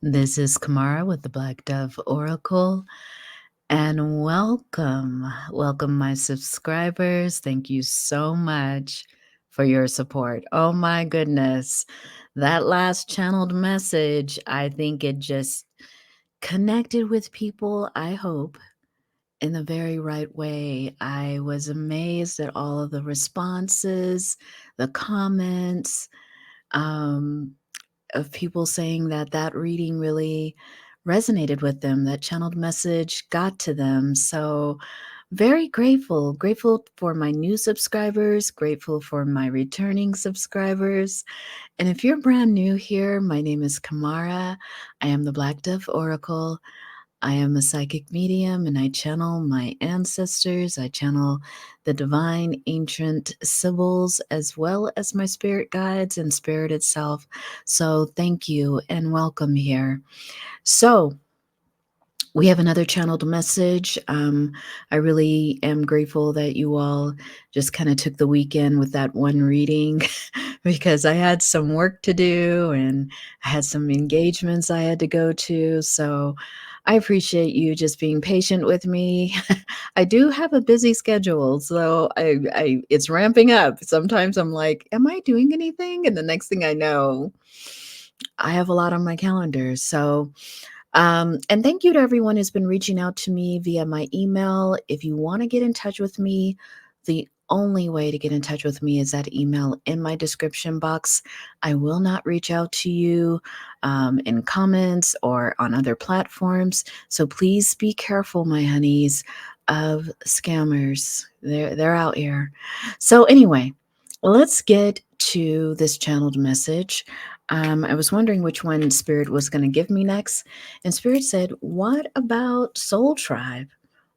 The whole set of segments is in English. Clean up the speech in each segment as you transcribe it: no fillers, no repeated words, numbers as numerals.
This is Kamara with the Black Dove Oracle, and welcome, my subscribers. Thank you so much for your support. Oh my goodness, that last channeled message, I think it just connected with people, I hope, in the very right way. I was amazed at all of the responses, the comments. Um, of people saying that that reading really resonated with them, that channeled message got to them. So, very grateful for my new subscribers, grateful for my returning subscribers. And if you're brand new here, my name is Kamara. I am the Black Dove Oracle. I am a psychic medium and I channel my ancestors. I channel the divine ancient Sibyls as well as my spirit guides and spirit itself. So thank you and welcome here. So we have another channeled message. I really am grateful that you all just kind of took the weekend with that one reading because I had some work to do and I had some engagements I had to go to. So I appreciate you just being patient with me. I do have a busy schedule, so it's ramping up. Sometimes I'm like, am I doing anything? And the next thing I know, I have a lot on my calendar. So and thank you to everyone who's been reaching out to me via my email. If you want to get in touch with me, the only way to get in touch with me is that email in my description box. I will not reach out to you in comments or on other platforms. So please be careful, my honeys, of scammers. They're out here. So anyway, let's get to this channeled message. I was wondering which one Spirit was going to give me next. And Spirit said, what about Soul Tribe?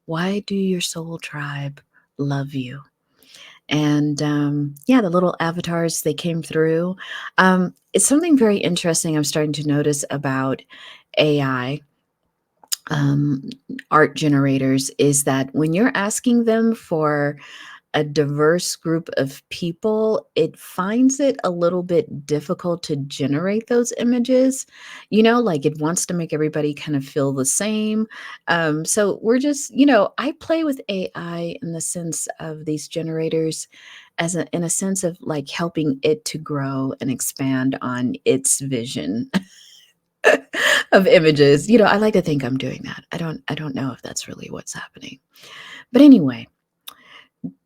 Why do your Soul Tribe love you? And yeah, the little avatars, they came through. It's something very interesting I'm starting to notice about AI um, art generators is that when you're asking them for a diverse group of people, it finds it a little bit difficult to generate those images. Like it wants to make everybody kind of feel the same. So we're just, I play with AI in the sense of these generators in a sense of like helping it to grow and expand on its vision of images. I like to think I'm doing that. I don't know if that's really what's happening. But anyway,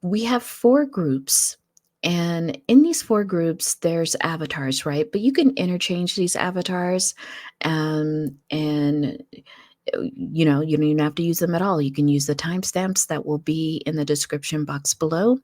we have 4 groups, and in these 4 groups, there's avatars, right? But you can interchange these avatars, and you don't even have to use them at all. You can use the timestamps that will be in the description box below.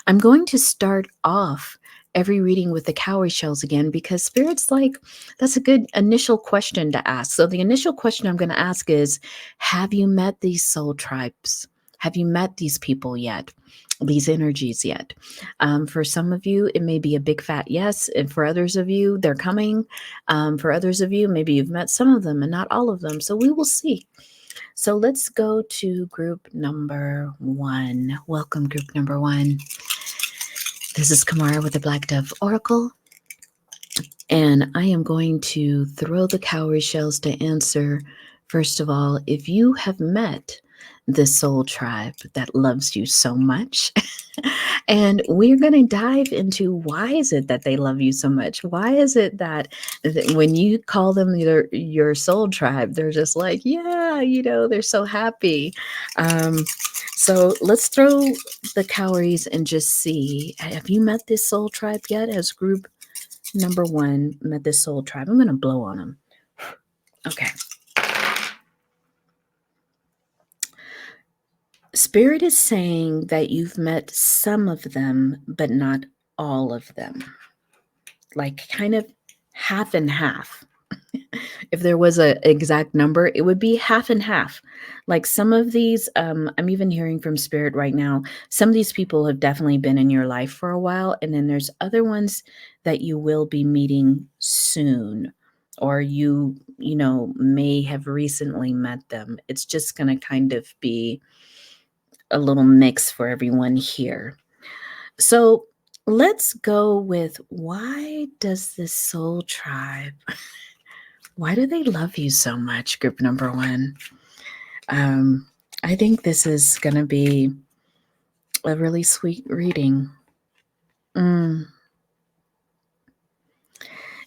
I'm going to start off every reading with the cowrie shells again because Spirit's like, that's a good initial question to ask. So the initial question I'm going to ask is, have you met these soul tribes? Have you met these people yet? These energies yet? For some of you, it may be a big fat yes. And for others of you, they're coming. For others of you, maybe you've met some of them and not all of them. So we will see. So let's go to group number 1. Welcome, group number 1. This is Kamara with the Black Dove Oracle, and I am going to throw the cowrie shells to answer. First of all, if you have met this soul tribe that loves you so much, and we're going to dive into why is it that they love you so much? Why is it that when you call them your soul tribe, they're just like, yeah, they're so happy. So let's throw the cowries and just see. Have you met this soul tribe yet? Has group number 1 met this soul tribe? I'm going to blow on them. Okay. Spirit is saying that you've met some of them, but not all of them. Like kind of half and half. If there was an exact number, it would be half and half. Like some of these, I'm even hearing from Spirit right now, some of these people have definitely been in your life for a while. And then there's other ones that you will be meeting soon, or may have recently met them. It's just going to kind of be a little mix for everyone here. So let's go with, why does this soul tribe Why do they love you so much, group number one? I think this is going to be a really sweet reading. Mm.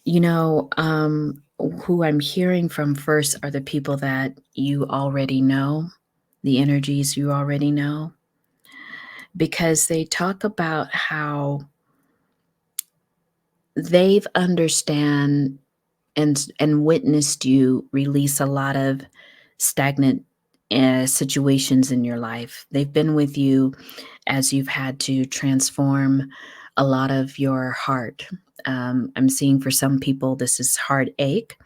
You know, who I'm hearing from first are the people that you already know, the energies you already know, because they talk about how they've understand and witnessed you release a lot of stagnant situations in your life. They've been with you as you've had to transform a lot of your heart. I'm seeing for some people this is heartache.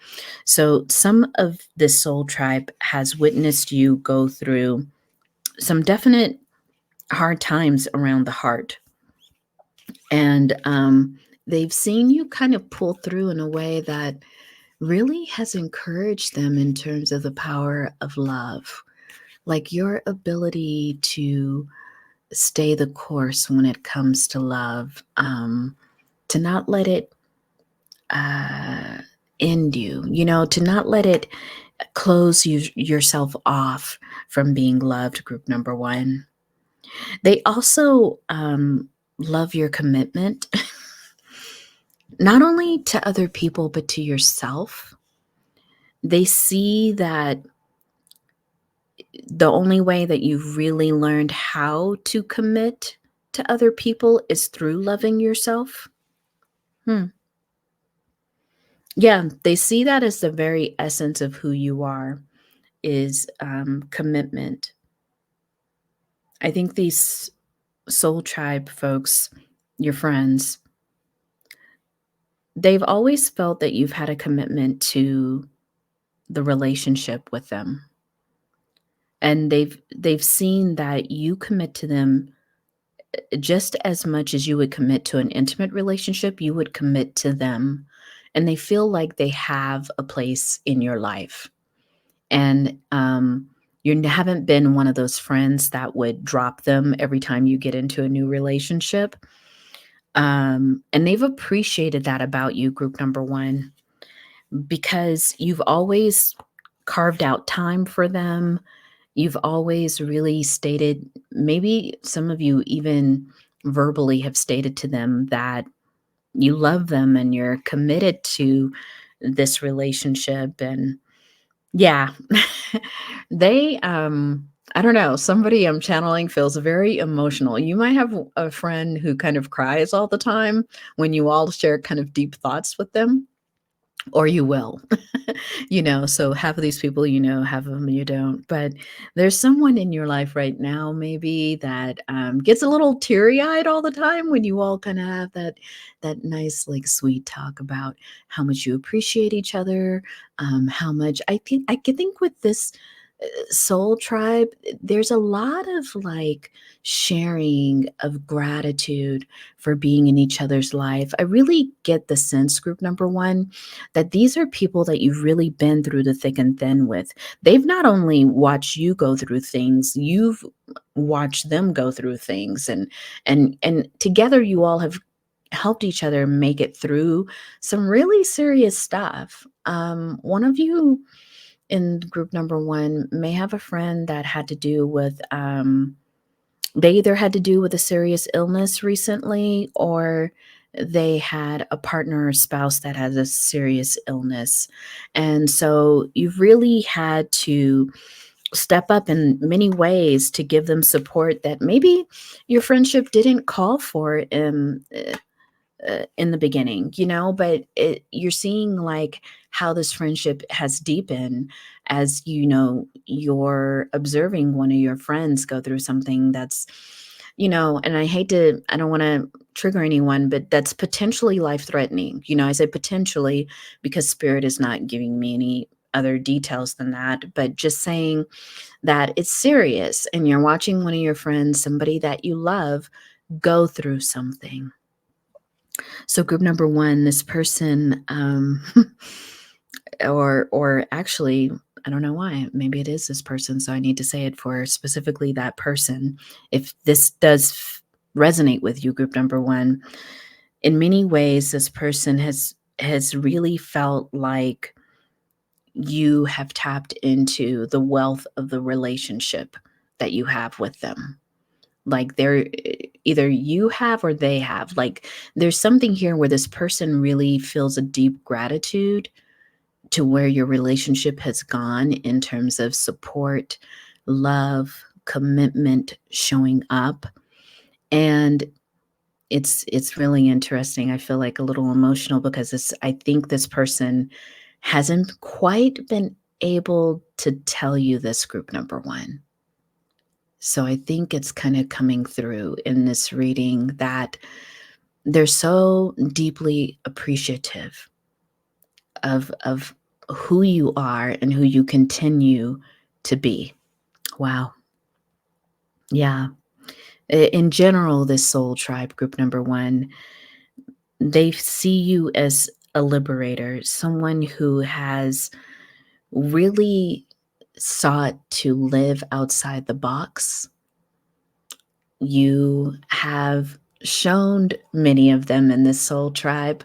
So some of this soul tribe has witnessed you go through some definite hard times around the heart. And they've seen you kind of pull through in a way that really has encouraged them in terms of the power of love. Like your ability to stay the course when it comes to love, to not let it uh, end you, to not let it close yourself off from being loved, group number one. They also love your commitment, not only to other people, but to yourself. They see that the only way that you've really learned how to commit to other people is through loving yourself. Hmm. Yeah, they see that as the very essence of who you are is commitment. I think these soul tribe folks, your friends, they've always felt that you've had a commitment to the relationship with them. And they've seen that you commit to them just as much as you would commit to an intimate relationship, you would commit to them. And they feel like they have a place in your life. And you haven't been one of those friends that would drop them every time you get into a new relationship. And they've appreciated that about you, group number one, because you've always carved out time for them. You've always really stated, maybe some of you even verbally have stated to them that you love them and you're committed to this relationship. And yeah, they, I don't know, somebody I'm channeling feels very emotional. You might have a friend who kind of cries all the time when you all share kind of deep thoughts with them, or you will. So half of these people, half of them you don't. But there's someone in your life right now, maybe that gets a little teary eyed all the time when you all kind of have that nice, like, sweet talk about how much you appreciate each other, how much I could think with this soul tribe, there's a lot of like sharing of gratitude for being in each other's life. I really get the sense, group number one, that these are people that you've really been through the thick and thin with. They've not only watched you go through things, you've watched them go through things, and together you all have helped each other make it through some really serious stuff. One of you in group number one may have a friend that had to do with they either had to do with a serious illness recently, or they had a partner or spouse that has a serious illness. And so you've really had to step up in many ways to give them support that maybe your friendship didn't call for in the beginning, but you're seeing like how this friendship has deepened as you're observing one of your friends go through something that's, and I don't want to trigger anyone, but that's potentially life threatening. I say potentially because spirit is not giving me any other details than that, but just saying that it's serious and you're watching one of your friends, somebody that you love, go through something. So group number one, this person, or actually, I don't know why. Maybe it is this person, so I need to say it for specifically that person. If this does resonate with you, group number one, in many ways, this person has really felt like you have tapped into the wealth of the relationship that you have with them. Like they're either you have or they have. Like there's something here where this person really feels a deep gratitude to where your relationship has gone in terms of support, love, commitment, showing up. And it's really interesting. I feel like a little emotional because I think this person hasn't quite been able to tell you this, group number one. So I think it's kind of coming through in this reading that they're so deeply appreciative of who you are and who you continue to be. Wow. Yeah. In general, this soul tribe, group number one, they see you as a liberator, someone who has really sought to live outside the box. You have shown many of them in this soul tribe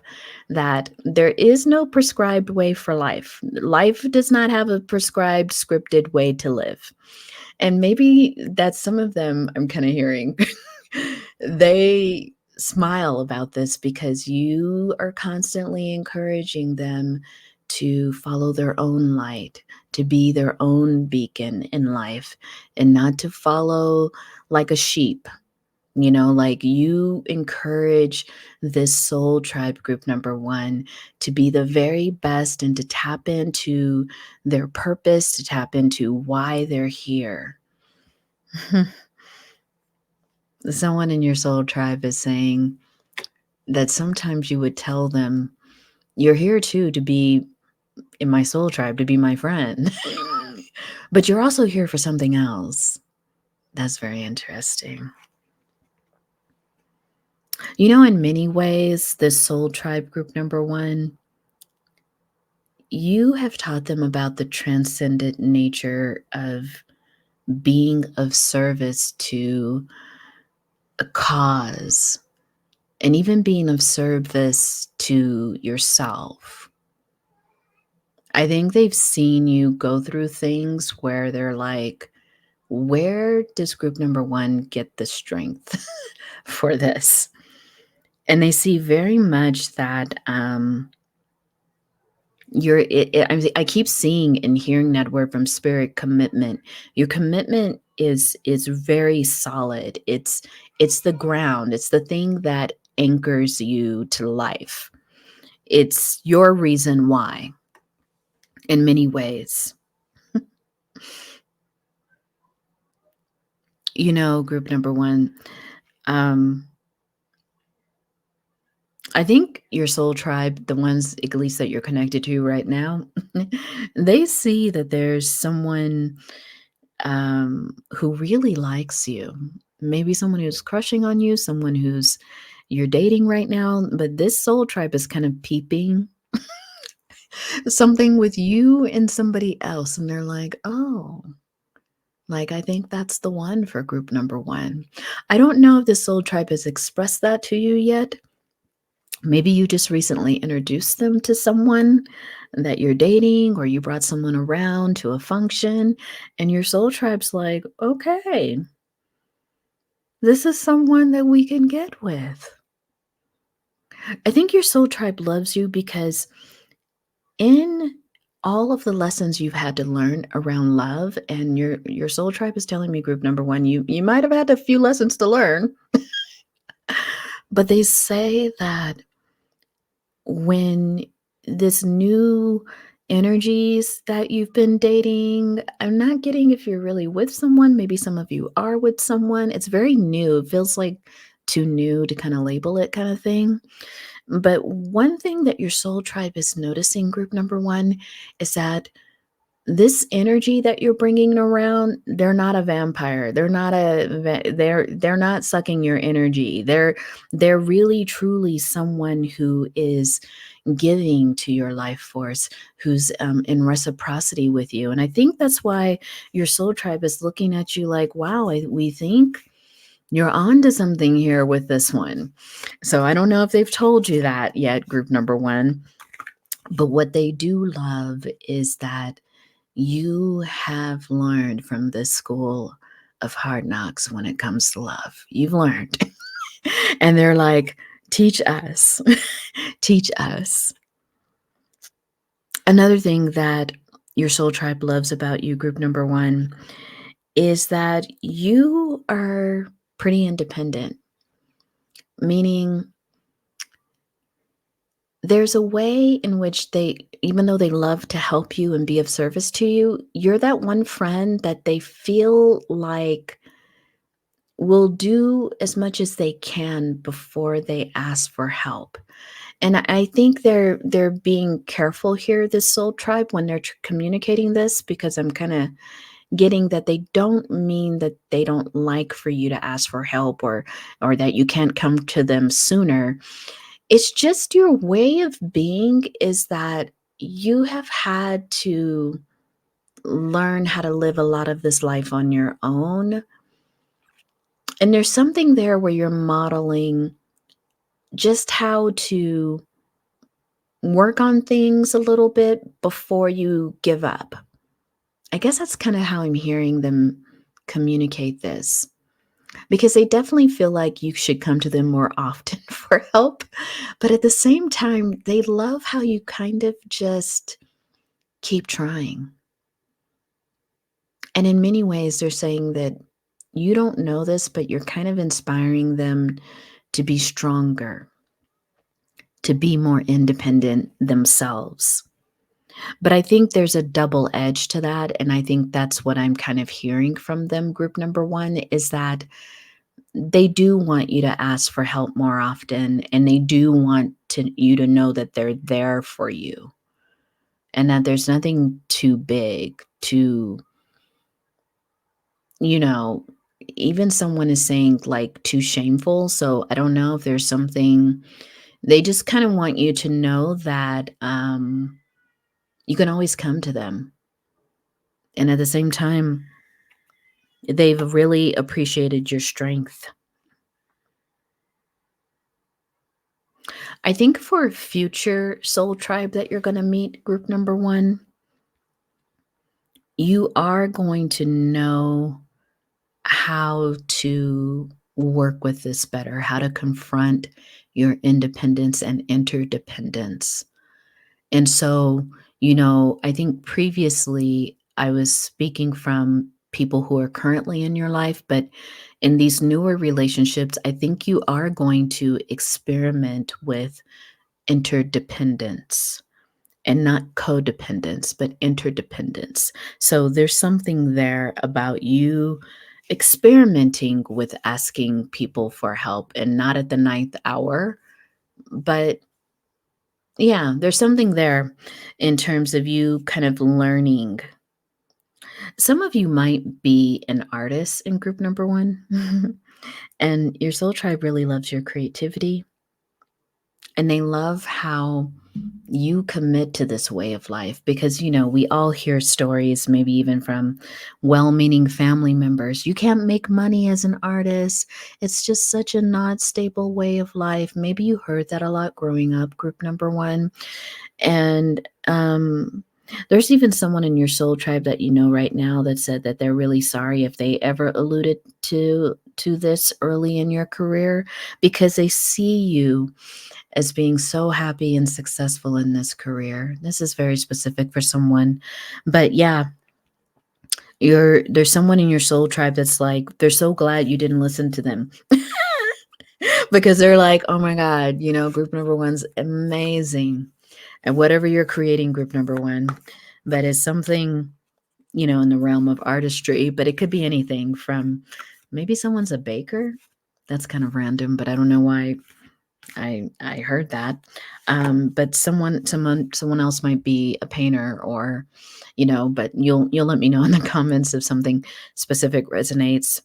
that there is no prescribed way for life. Life does not have a prescribed, scripted way to live. And maybe that's some of them I'm kind of hearing. They smile about this because you are constantly encouraging them to follow their own light, to be their own beacon in life, and not to follow like a sheep. Like you encourage this soul tribe, group number one, to be the very best and to tap into their purpose, to tap into why they're here. Someone in your soul tribe is saying that sometimes you would tell them, you're here too to be in my soul tribe, to be my friend. But you're also here for something else. That's very interesting. In many ways, this soul tribe, group number one, you have taught them about the transcendent nature of being of service to a cause and even being of service to yourself. I think they've seen you go through things where they're like, where does group number one get the strength for this? And they see very much that I keep seeing and hearing that word from spirit, commitment. Your commitment is very solid. It's the ground. It's the thing that anchors you to life. It's your reason why in many ways. Group number one, I think your soul tribe, the ones at least that you're connected to right now, they see that there's someone who really likes you. Maybe someone who's crushing on you, someone who's you're dating right now, but this soul tribe is kind of peeping something with you and somebody else. And they're like, oh, like, I think that's the one for group number one. I don't know if the soul tribe has expressed that to you yet. Maybe you just recently introduced them to someone that you're dating, or you brought someone around to a function, and your soul tribe's like, okay, this is someone that we can get with. I think your soul tribe loves you because in all of the lessons you've had to learn around love, and your soul tribe is telling me, group number one, you might have had a few lessons to learn, but they say that when this new energies that you've been dating, I'm not getting if you're really with someone. Maybe some of you are with someone. It's very new. It feels like too new to kind of label it, kind of thing. But one thing that your soul tribe is noticing, group number one, is that this energy that you're bringing around, they're not a vampire. They're not sucking your energy. They're really truly someone who is giving to your life force, who's in reciprocity with you. And I think that's why your soul tribe is looking at you like, wow, we think you're on to something here with this one. So I don't know if they've told you that yet, group number one. But what they do love is that you have learned from this school of hard knocks when it comes to love. You've learned. And they're like, teach us, teach us. Another thing that your soul tribe loves about you, group number one, is that you are pretty independent, meaning there's a way in which they, even though they love to help you and be of service to you, you're that one friend that they feel like will do as much as they can before they ask for help. And I think they're being careful here, this soul tribe, when they're communicating this, because I'm kind of getting that they don't mean that they don't like for you to ask for help, or that you can't come to them sooner. It's just your way of being is that you have had to learn how to live a lot of this life on your own. And there's something there where you're modeling just how to work on things a little bit before you give up. I guess that's kind of how I'm hearing them communicate this, because they definitely feel like you should come to them more often for help. But at the same time, they love how you kind of just keep trying. And in many ways, they're saying that you don't know this, but you're kind of inspiring them to be stronger, to be more independent themselves. But I think there's a double edge to that. And I think that's what I'm kind of hearing from them, group number one, is that they do want you to ask for help more often. And they do want you to know that they're there for you and that there's nothing too big, too, you know, even someone is saying like too shameful. So I don't know if there's something, they just kind of want you to know that you can always come to them. And at the same time, they've really appreciated your strength. I think for future soul tribe that you're going to meet, group number one, you are going to know how to work with this better, how to confront your independence and interdependence. And so, I think previously I was speaking from people who are currently in your life, but in these newer relationships, I think you are going to experiment with interdependence and not codependence, but interdependence. So there's something there about you experimenting with asking people for help, and not at the ninth hour, but yeah, there's something there in terms of you kind of learning. Some of you might be an artist in group number one, and your soul tribe really loves your creativity, and they love how you commit to this way of life, because we all hear stories, maybe even from well-meaning family members. You can't make money as an artist. It's just such a not stable way of life. Maybe you heard that a lot growing up, group number one. And there's even someone in your soul tribe that you know right now that said that they're really sorry if they ever alluded to this early in your career, because they see you as being so happy and successful in this career. This is very specific for someone. But yeah, there's someone in your soul tribe that's like, they're so glad you didn't listen to them. Because they're like, oh my God, group number one's amazing at whatever you're creating, group number one. But it's something, in the realm of artistry, but it could be anything from, maybe someone's a baker. That's kind of random, but I don't know why I heard that. But someone else might be a painter, or, but you'll let me know in the comments if something specific resonates.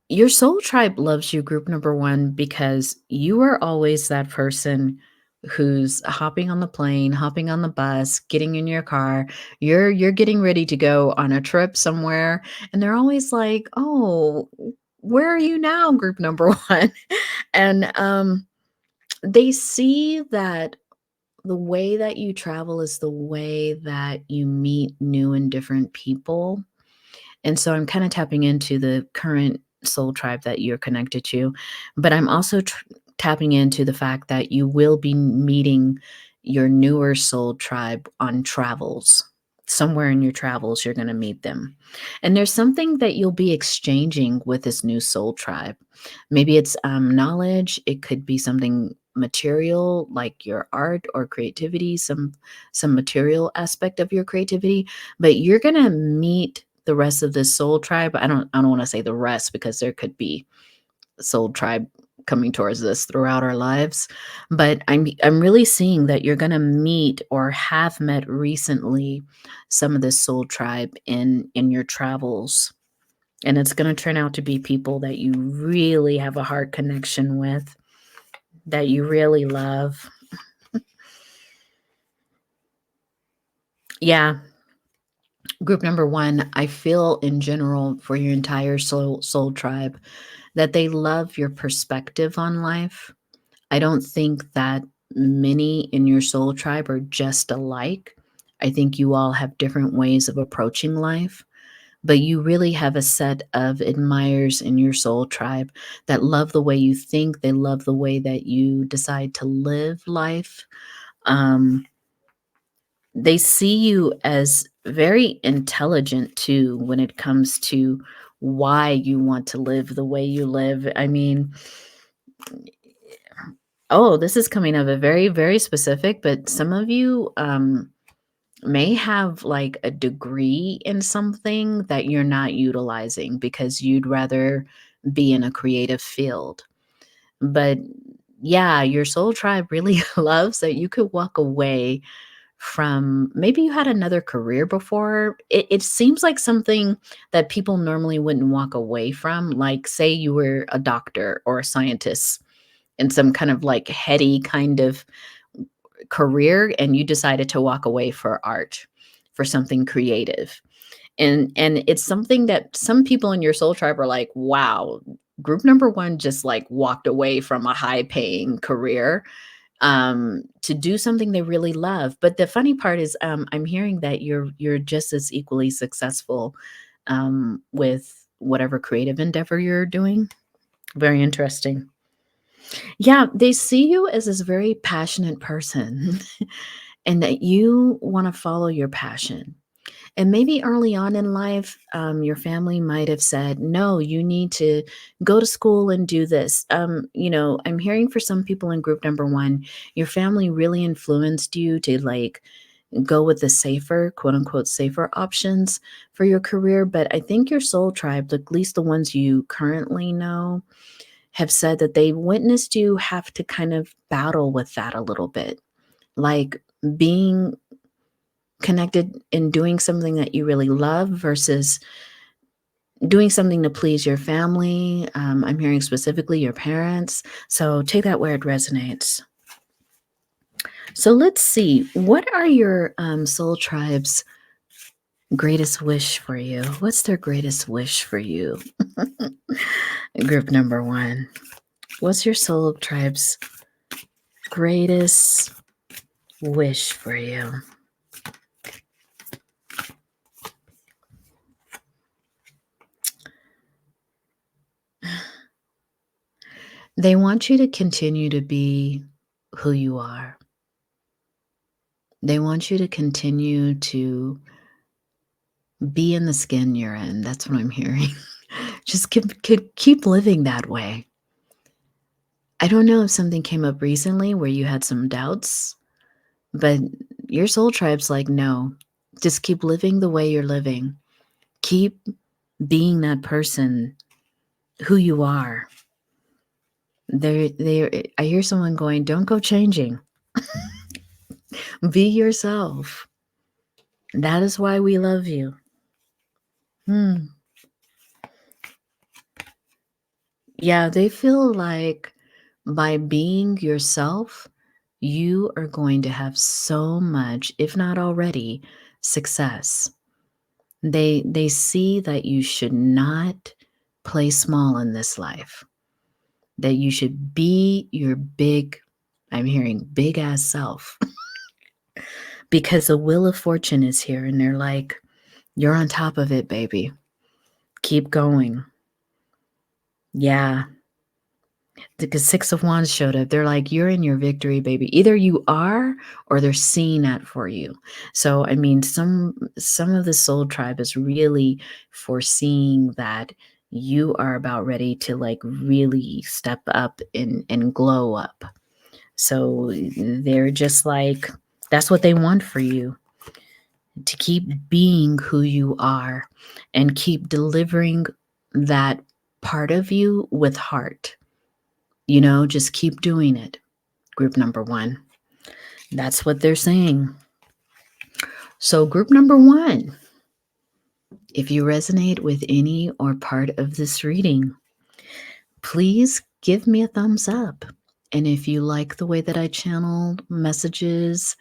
Your soul tribe loves you, group number one, because you are always that person who's hopping on the plane, hopping on the bus, getting in your car. You're getting ready to go on a trip somewhere, and they're always like, "Oh, where are you now, group number one?" And They see that the way that you travel is the way that you meet new and different people. And so I'm kind of tapping into the current soul tribe that you're connected to, but I'm also tapping into the fact that you will be meeting your newer soul tribe on travels. Somewhere in your travels, you're going to meet them. And there's something that you'll be exchanging with this new soul tribe. Maybe it's knowledge, it could be something material like your art or creativity, some material aspect of your creativity, but you're going to meet the rest of this soul tribe. I don't want to say the rest because there could be soul tribe coming towards us throughout our lives, but I'm really seeing that you're going to meet or have met recently some of this soul tribe in your travels, and it's going to turn out to be people that you really have a heart connection with, that you really love. Yeah, group number 1, I feel in general for your entire soul tribe that they love your perspective on life. I don't think that many in your soul tribe are just alike. I think you all have different ways of approaching life, but you really have a set of admirers in your soul tribe that love the way you think. They love the way that you decide to live life. Um, they see you as very intelligent too when it comes to why you want to live the way you live. I mean, oh, this is coming of a very, very specific, but some of you may have like a degree in something that you're not utilizing because you'd rather be in a creative field. But yeah, your soul tribe really loves that you could walk away from, maybe you had another career before. It seems like something that people normally wouldn't walk away from. Like, say you were a doctor or a scientist in some kind of like heady kind of career, and you decided to walk away for art, for something creative. And it's something that some people in your soul tribe are like, wow, group number 1 just like walked away from a high paying career to do something they really love. But the funny part is, I'm hearing that you're just as equally successful with whatever creative endeavor you're doing. Very interesting. Yeah, they see you as this very passionate person and that you want to follow your passion. And maybe early on in life, your family might have said, no, you need to go to school and do this. I'm hearing for some people in group number 1, your family really influenced you to like go with the safer, quote unquote, safer options for your career. But I think your soul tribe, at least the ones you currently know, have said that they witnessed you have to kind of battle with that a little bit, like being connected in doing something that you really love versus doing something to please your family. I'm hearing specifically your parents. So take that where it resonates. So let's see. What are your soul tribe's greatest wish for you? What's their greatest wish for you? Group number 1. What's your soul tribe's greatest wish for you? They want you to continue to be who you are. They want you to continue to be in the skin you're in. That's what I'm hearing. Just keep living that way. I don't know if something came up recently where you had some doubts, but your soul tribe's like, no, just keep living the way you're living. Keep being that person who you are. I hear someone going, don't go changing. Be yourself. That is why we love you. Hmm. Yeah, they feel like by being yourself, you are going to have so much, if not already, success. They see that you should not play small in this life, that you should be your big I'm hearing big ass self because the wheel of fortune is here and they're like, you're on top of it, baby. Keep going. Yeah. Because Six of Wands showed up. They're like, you're in your victory, baby. Either you are or they're seeing that for you. So, I mean, some of the soul tribe is really foreseeing that you are about ready to like really step up and glow up. So they're just like, that's what they want for you, to keep being who you are and keep delivering that part of you with heart. You know, just keep doing it. Group number one. That's what they're saying. So, group number one, if you resonate with any or part of this reading, please give me a thumbs up. And if you like the way that I channel messages,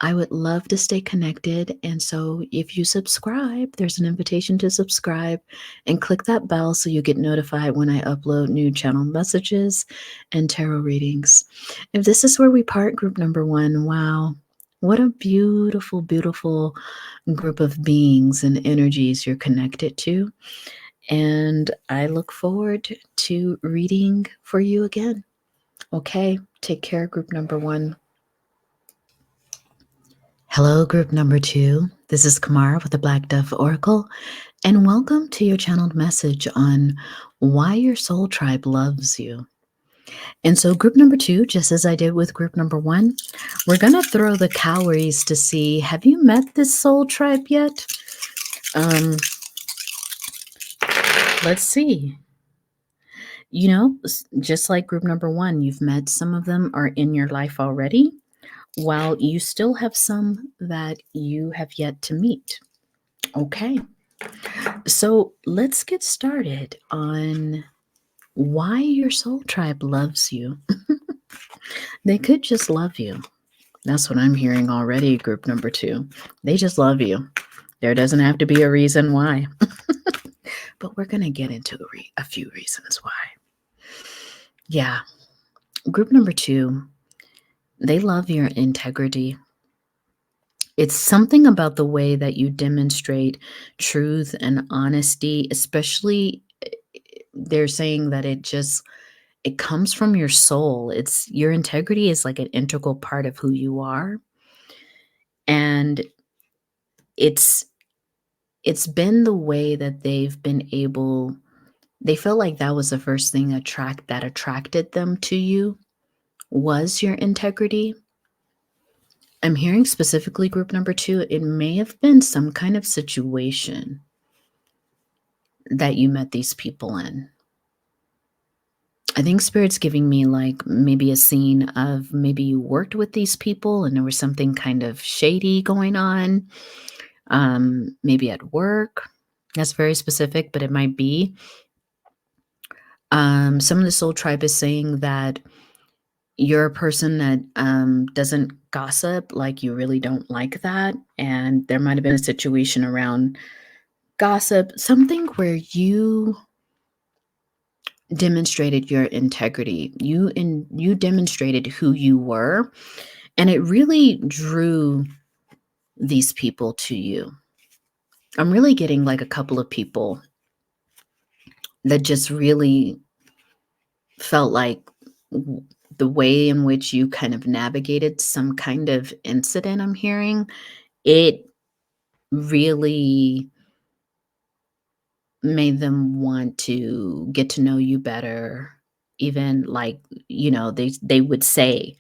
I would love to stay connected. And so if you subscribe, there's an invitation to subscribe and click that bell so you get notified when I upload new channel messages and tarot readings. If this is where we part, group number one, wow, what a beautiful, beautiful group of beings and energies you're connected to. And I look forward to reading for you again. Okay, take care, group number one. Hello, group number two. This is Kamara with the Black Dove Oracle, and welcome to your channeled message on why your soul tribe loves you. And so, group number two, just as I did with group number one, we're going to throw the cowries to see, have you met this soul tribe yet? Let's see. You know, just like group number one, you've met some of them are in your life already, while you still have some that you have yet to meet. Okay. So let's get started on why your soul tribe loves you. They could just love you. That's what I'm hearing already, group number two. They just love you. There doesn't have to be a reason why. But we're going to get into a few reasons why. Yeah. Group number two, they love your integrity. It's something about the way that you demonstrate truth and honesty, especially they're saying that it comes from your soul. It's your integrity is like an integral part of who you are. And it's been the way that they've been able, they felt like that was the first thing that attracted them to you was your integrity. I'm hearing specifically group number two, it may have been some kind of situation that you met these people in. I think Spirit's giving me like maybe a scene of maybe you worked with these people and there was something kind of shady going on, maybe at work. That's very specific, but it might be. Some of the soul tribe is saying that you're a person that doesn't gossip, like you really don't like that. And there might have been a situation around gossip, something where you demonstrated your integrity. You demonstrated who you were, and it really drew these people to you. I'm really getting like a couple of people that just really felt like the way in which you kind of navigated some kind of incident. I'm hearing it really made them want to get to know you better. Even like, they would say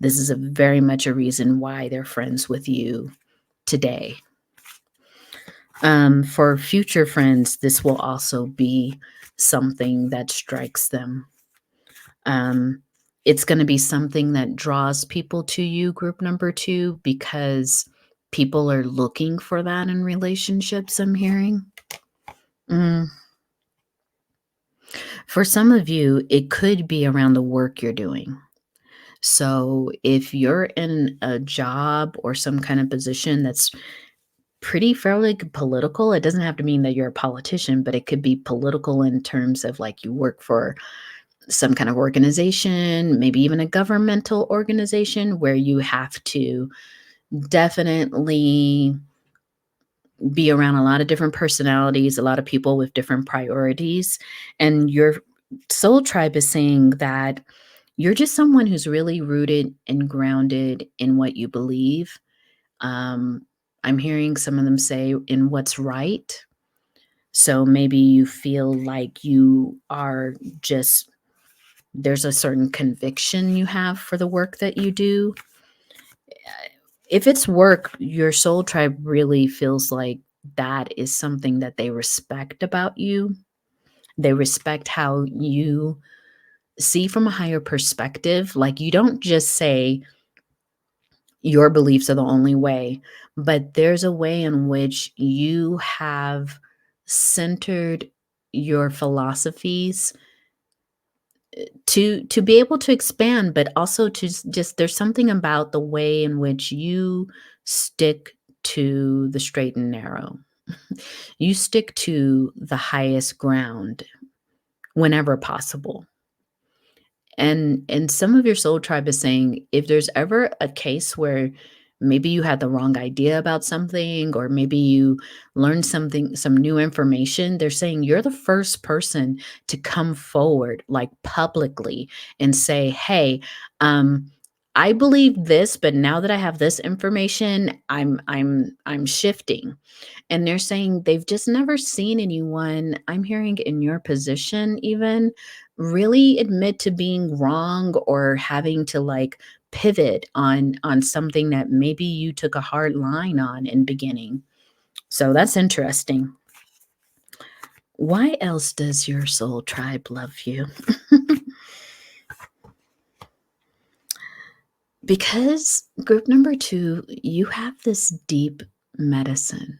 this is a very much a reason why they're friends with you today. For future friends, this will also be something that strikes them. It's going to be something that draws people to you, group number two, because people are looking for that in relationships, I'm hearing. For some of you, it could be around the work you're doing. So if you're in a job or some kind of position that's pretty fairly political, it doesn't have to mean that you're a politician, but it could be political in terms of like you work for some kind of organization, maybe even a governmental organization where you have to definitely be around a lot of different personalities, a lot of people with different priorities. And your soul tribe is saying that you're just someone who's really rooted and grounded in what you believe. Um, I'm hearing some of them say in what's right. So maybe you feel like you are just, there's a certain conviction you have for the work that you do. If it's work, your soul tribe really feels like that is something that they respect about you. They respect how you see from a higher perspective. Like, you don't just say your beliefs are the only way, but there's a way in which you have centered your philosophies to be able to expand, but also to just, there's something about the way in which you stick to the straight and narrow. You stick to the highest ground whenever possible. And some of your soul tribe is saying, if there's ever a case where maybe you had the wrong idea about something, or maybe you learned something, some new information, they're saying you're the first person to come forward, like, publicly, and say, hey, I believe this, but now that I have this information, I'm shifting. And they're saying they've just never seen anyone, I'm hearing in your position even, really admit to being wrong, or having to, like, pivot on something that maybe you took a hard line on in beginning. So that's interesting. Why else does your soul tribe love you? Because group number 2, you have this deep medicine.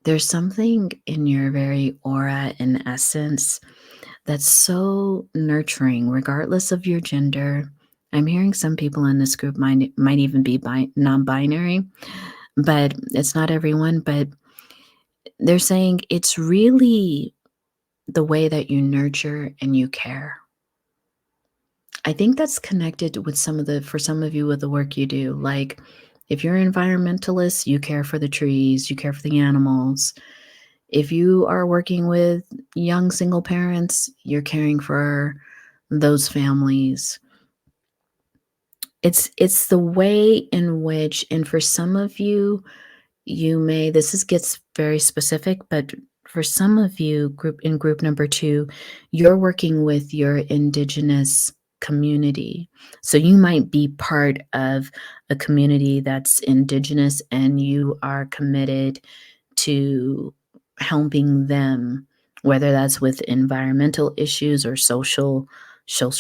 There's something in your very aura and essence that's so nurturing, regardless of your gender. I'm hearing some people in this group might even be non-binary, but it's not everyone. But they're saying it's really the way that you nurture and you care. I think that's connected with for some of you, with the work you do. Like, if you're an environmentalist, you care for the trees, you care for the animals. If you are working with young single parents, you're caring for those families. It's the way in which, and for some of you, you may, gets very specific, but for some of you, group number 2, you're working with your indigenous community. So you might be part of a community that's indigenous, and you are committed to helping them, whether that's with environmental issues or social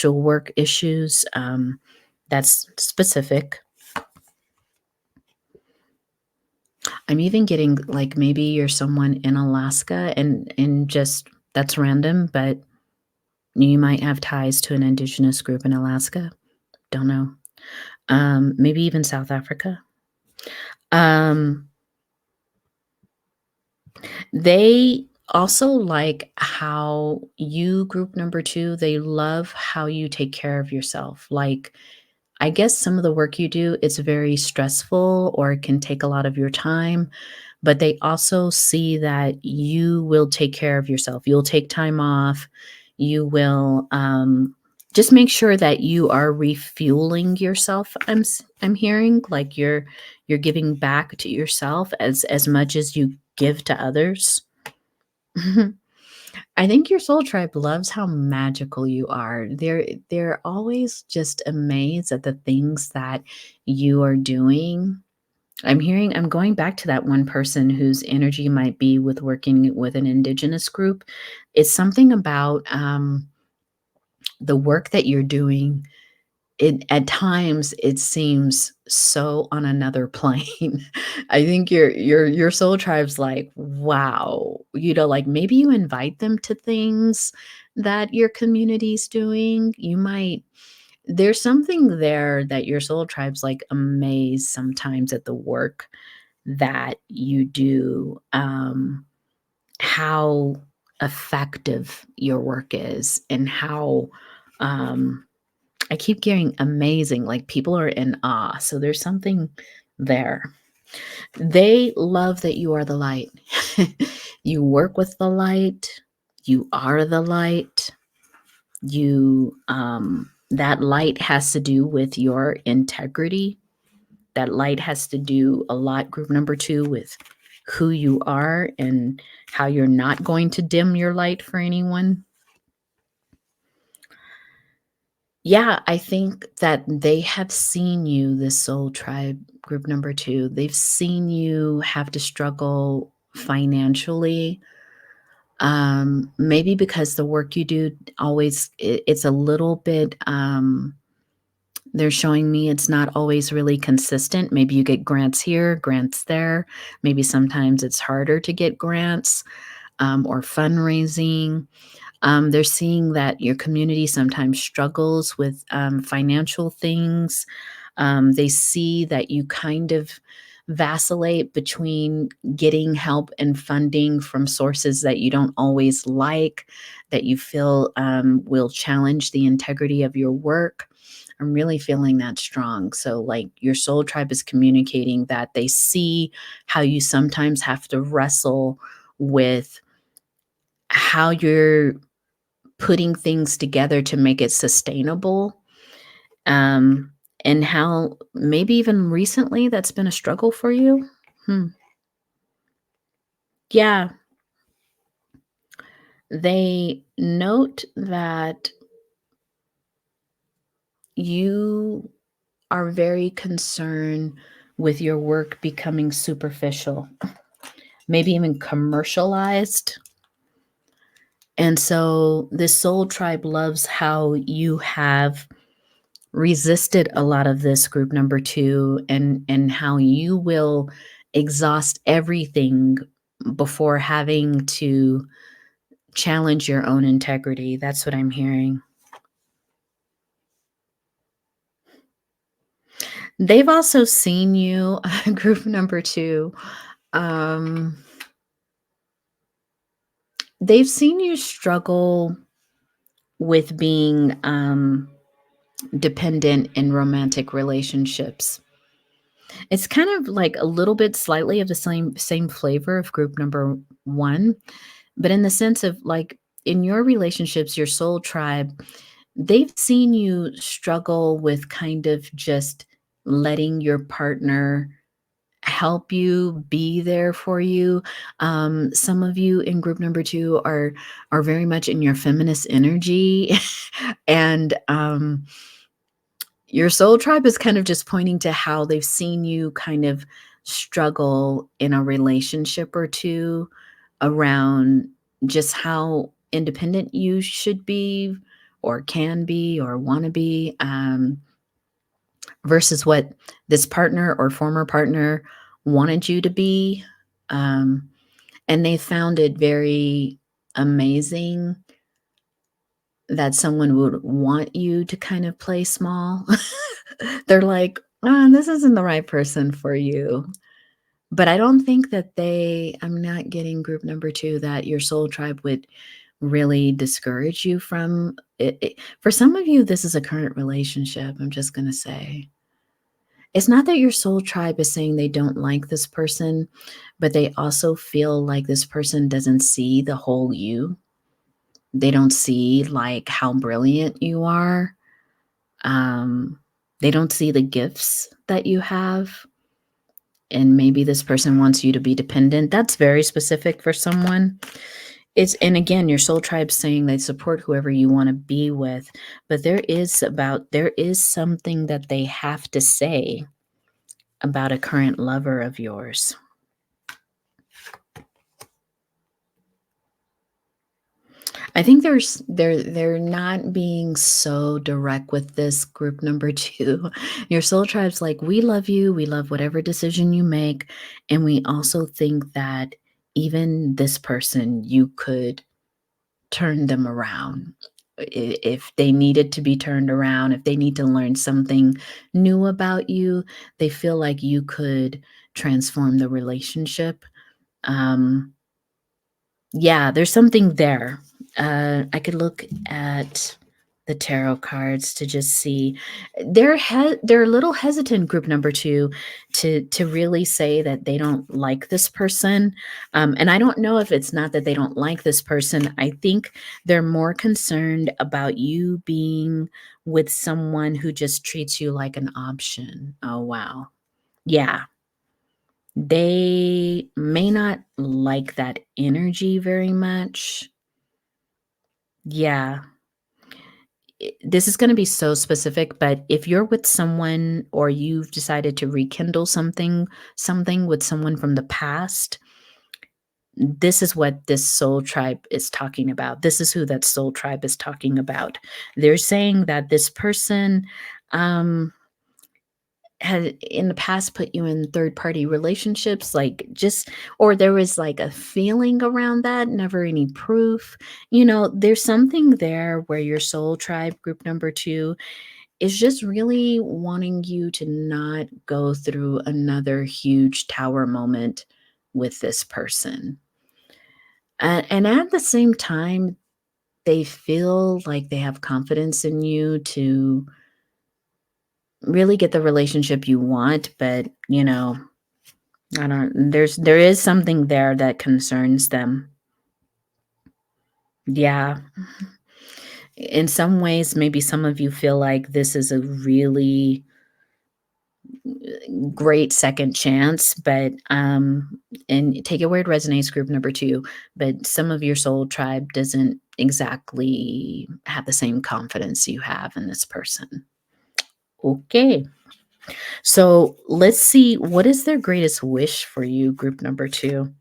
work issues. That's specific. I'm even getting, like, maybe you're someone in Alaska, and just, that's random, but you might have ties to an indigenous group in Alaska. Don't know. Maybe even South Africa. Um, they also like how you, group number 2, they love how you take care of yourself. Like, I guess some of the work you do, it's very stressful, or it can take a lot of your time, but they also see that you will take care of yourself. You'll take time off. You will, just make sure that you are refueling yourself. I'm hearing like you're giving back to yourself as much as you give to others. I think your soul tribe loves how magical you are. They're always just amazed at the things that you are doing. I'm going back to that one person whose energy might be with working with an indigenous group. It's something about the work that you're doing. At times it seems so on another plane. I think your soul tribe's like, wow, like, maybe you invite them to things that your community's doing. There's something there that your soul tribe's like amazed sometimes at the work that you do. How effective your work is and how I keep getting amazing, like people are in awe. So there's something there. They love that you are the light. You work with the light. You are the light. That light has to do with your integrity. That light has to do a lot, group number 2, with who you are and how you're not going to dim your light for anyone. Yeah, I think that they have seen you, this soul tribe, group number 2. They've seen you have to struggle financially. Maybe because the work you do always it's a little bit they're showing me it's not always really consistent. Maybe you get grants here, grants there. Maybe sometimes it's harder to get grants or fundraising. They're seeing that your community sometimes struggles with financial things. They see that you kind of vacillate between getting help and funding from sources that you don't always like, that you feel will challenge the integrity of your work. I'm really feeling that strong. So, like, your soul tribe is communicating that they see how you sometimes have to wrestle with how you're putting things together to make it sustainable, um, and how maybe even recently that's been a struggle for you. Hmm. Yeah, they note that you are very concerned with your work becoming superficial, maybe even commercialized. And so this soul tribe loves how you have resisted a lot of this, group number 2, and how you will exhaust everything before having to challenge your own integrity. That's what I'm hearing. They've also seen you, group number 2, um, they've seen you struggle with being dependent in romantic relationships. It's kind of like a little bit slightly of the same flavor of group number 1, but in the sense of, like, in your relationships, your soul tribe, they've seen you struggle with kind of just letting your partner help you, be there for you. Some of you in group number 2 are very much in your feminist energy, and your soul tribe is kind of just pointing to how they've seen you kind of struggle in a relationship or 2 around just how independent you should be or can be or wanna be, versus what this partner or former partner wanted you to be. Um, and they found it very amazing that someone would want you to kind of play small. They're like, "Oh, this isn't the right person for you." But I don't think that I'm not getting group number 2 that your soul tribe would really discourage you from it. For some of you, this is a current relationship, I'm just gonna say. It's not that your soul tribe is saying they don't like this person, but they also feel like this person doesn't see the whole you. They don't see, like, how brilliant you are. Um, they don't see the gifts that you have, and maybe this person wants you to be dependent. That's very specific for someone. And again, your soul tribe's saying they support whoever you wanna be with, but there is something that they have to say about a current lover of yours. I think they're not being so direct with this, group number 2. Your soul tribe's like, "We love you, we love whatever decision you make, and we also think that even this person, you could turn them around. If they needed to be turned around, if they need to learn something new about you, they feel like you could transform the relationship." Um Yeah, there's something there. I could look at the tarot cards to just see. They're a little hesitant, group number 2, to really say that they don't like this person. And I don't know if it's not that they don't like this person. I think they're more concerned about you being with someone who just treats you like an option. Oh, wow. Yeah. They may not like that energy very much. Yeah. This is going to be so specific, but if you're with someone or you've decided to rekindle something with someone from the past, this is what this soul tribe is talking about. This is who that soul tribe is talking about. They're saying that this person um had in the past put you in third party relationships, like, just, or there was like a feeling around that, never any proof. There's something there where your soul tribe, group number 2, is just really wanting you to not go through another huge tower moment with this person. And at the same time, they feel like they have confidence in you to really get the relationship you want, but I don't there is something there that concerns them. Yeah. In some ways, maybe some of you feel like this is a really great second chance, but and take it where it resonates, group number 2, but some of your soul tribe doesn't exactly have the same confidence you have in this person. Okay. So let's see, what is their greatest wish for you, group number 2?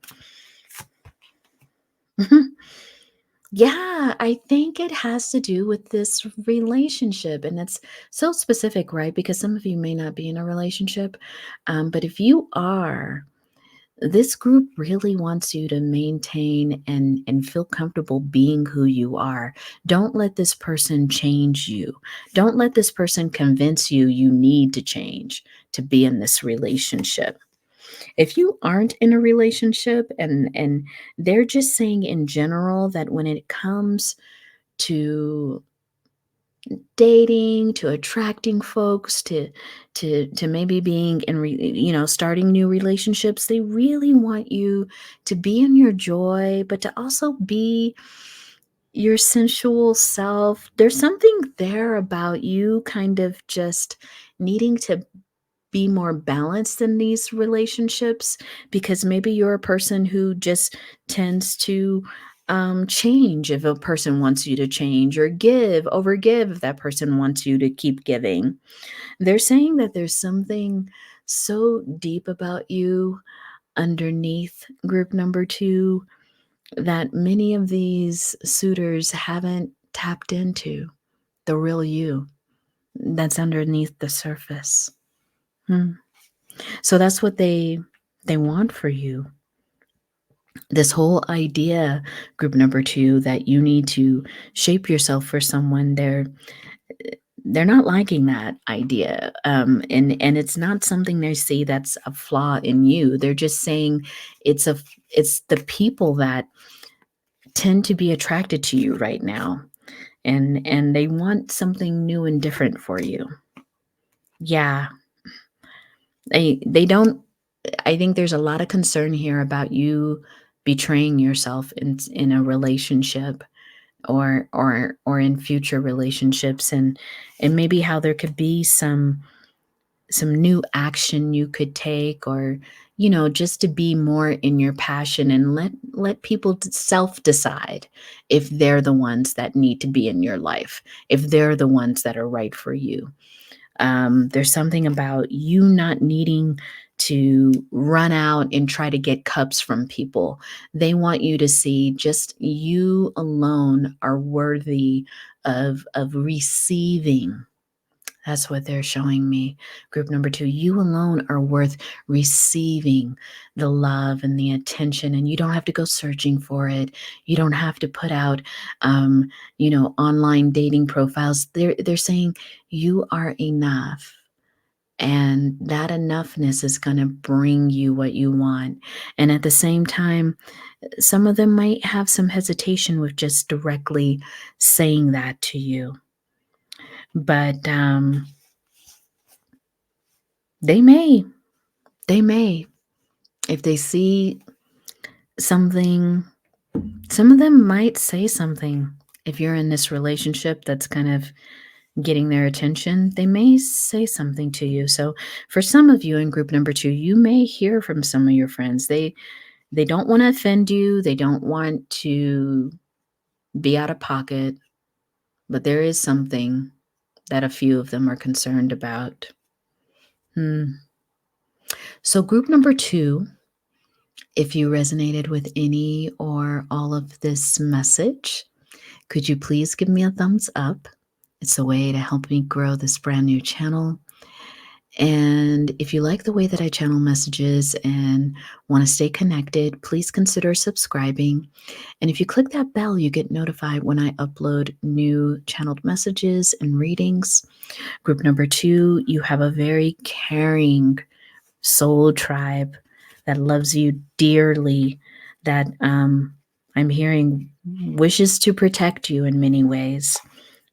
Yeah, I think it has to do with this relationship. And it's so specific, right? Because some of you may not be in a relationship. But if you are, this group really wants you to maintain and feel comfortable being who you are. Don't let this person change you. Don't let this person convince you you need to change to be in this relationship. If you aren't in a relationship, and they're just saying in general that when it comes to dating, to attracting folks, to maybe being in starting new relationships, they really want you to be in your joy, but to also be your sensual self. There's something there about you kind of just needing to be more balanced in these relationships, because maybe you're a person who just tends to change if a person wants you to change, or overgive if that person wants you to keep giving. They're saying that there's something so deep about you underneath, group number 2, that many of these suitors haven't tapped into the real you that's underneath the surface. Hmm. So that's what they want for you. This whole idea, group number 2, that you need to shape yourself for someone, they're not liking that idea. And it's not something they see that's a flaw in you. They're just saying it's the people that tend to be attracted to you right now, and they want something new and different for you. Yeah. They don't I think there's a lot of concern here about you betraying yourself in a relationship, or in future relationships, and maybe how there could be some new action you could take, or just to be more in your passion, and let people self decide if they're the ones that need to be in your life, if they're the ones that are right for you. There's something about you not needing to run out and try to get cups from people. They want you to see just you alone are worthy of receiving. That's what they're showing me. Group number 2, you alone are worth receiving the love and the attention, and you don't have to go searching for it. You don't have to put out, online dating profiles. They're saying you are enough. And that enoughness is going to bring you what you want. And at the same time, some of them might have some hesitation with just directly saying that to you. But they may. If they see something, some of them might say something. If you're in this relationship that's kind of getting their attention, they may say something to you. So for some of you in group number 2, you may hear from some of your friends. They don't want to offend you. They don't want to be out of pocket, but there is something that a few of them are concerned about. So group number 2, if you resonated with any or all of this message, could you please give me a thumbs up? It's a way to help me grow this brand new channel. And if you like the way that I channel messages and want to stay connected, please consider subscribing. And if you click that bell, you get notified when I upload new channeled messages and readings. Group number 2, you have a very caring soul tribe that loves you dearly, that I'm hearing wishes to protect you in many ways,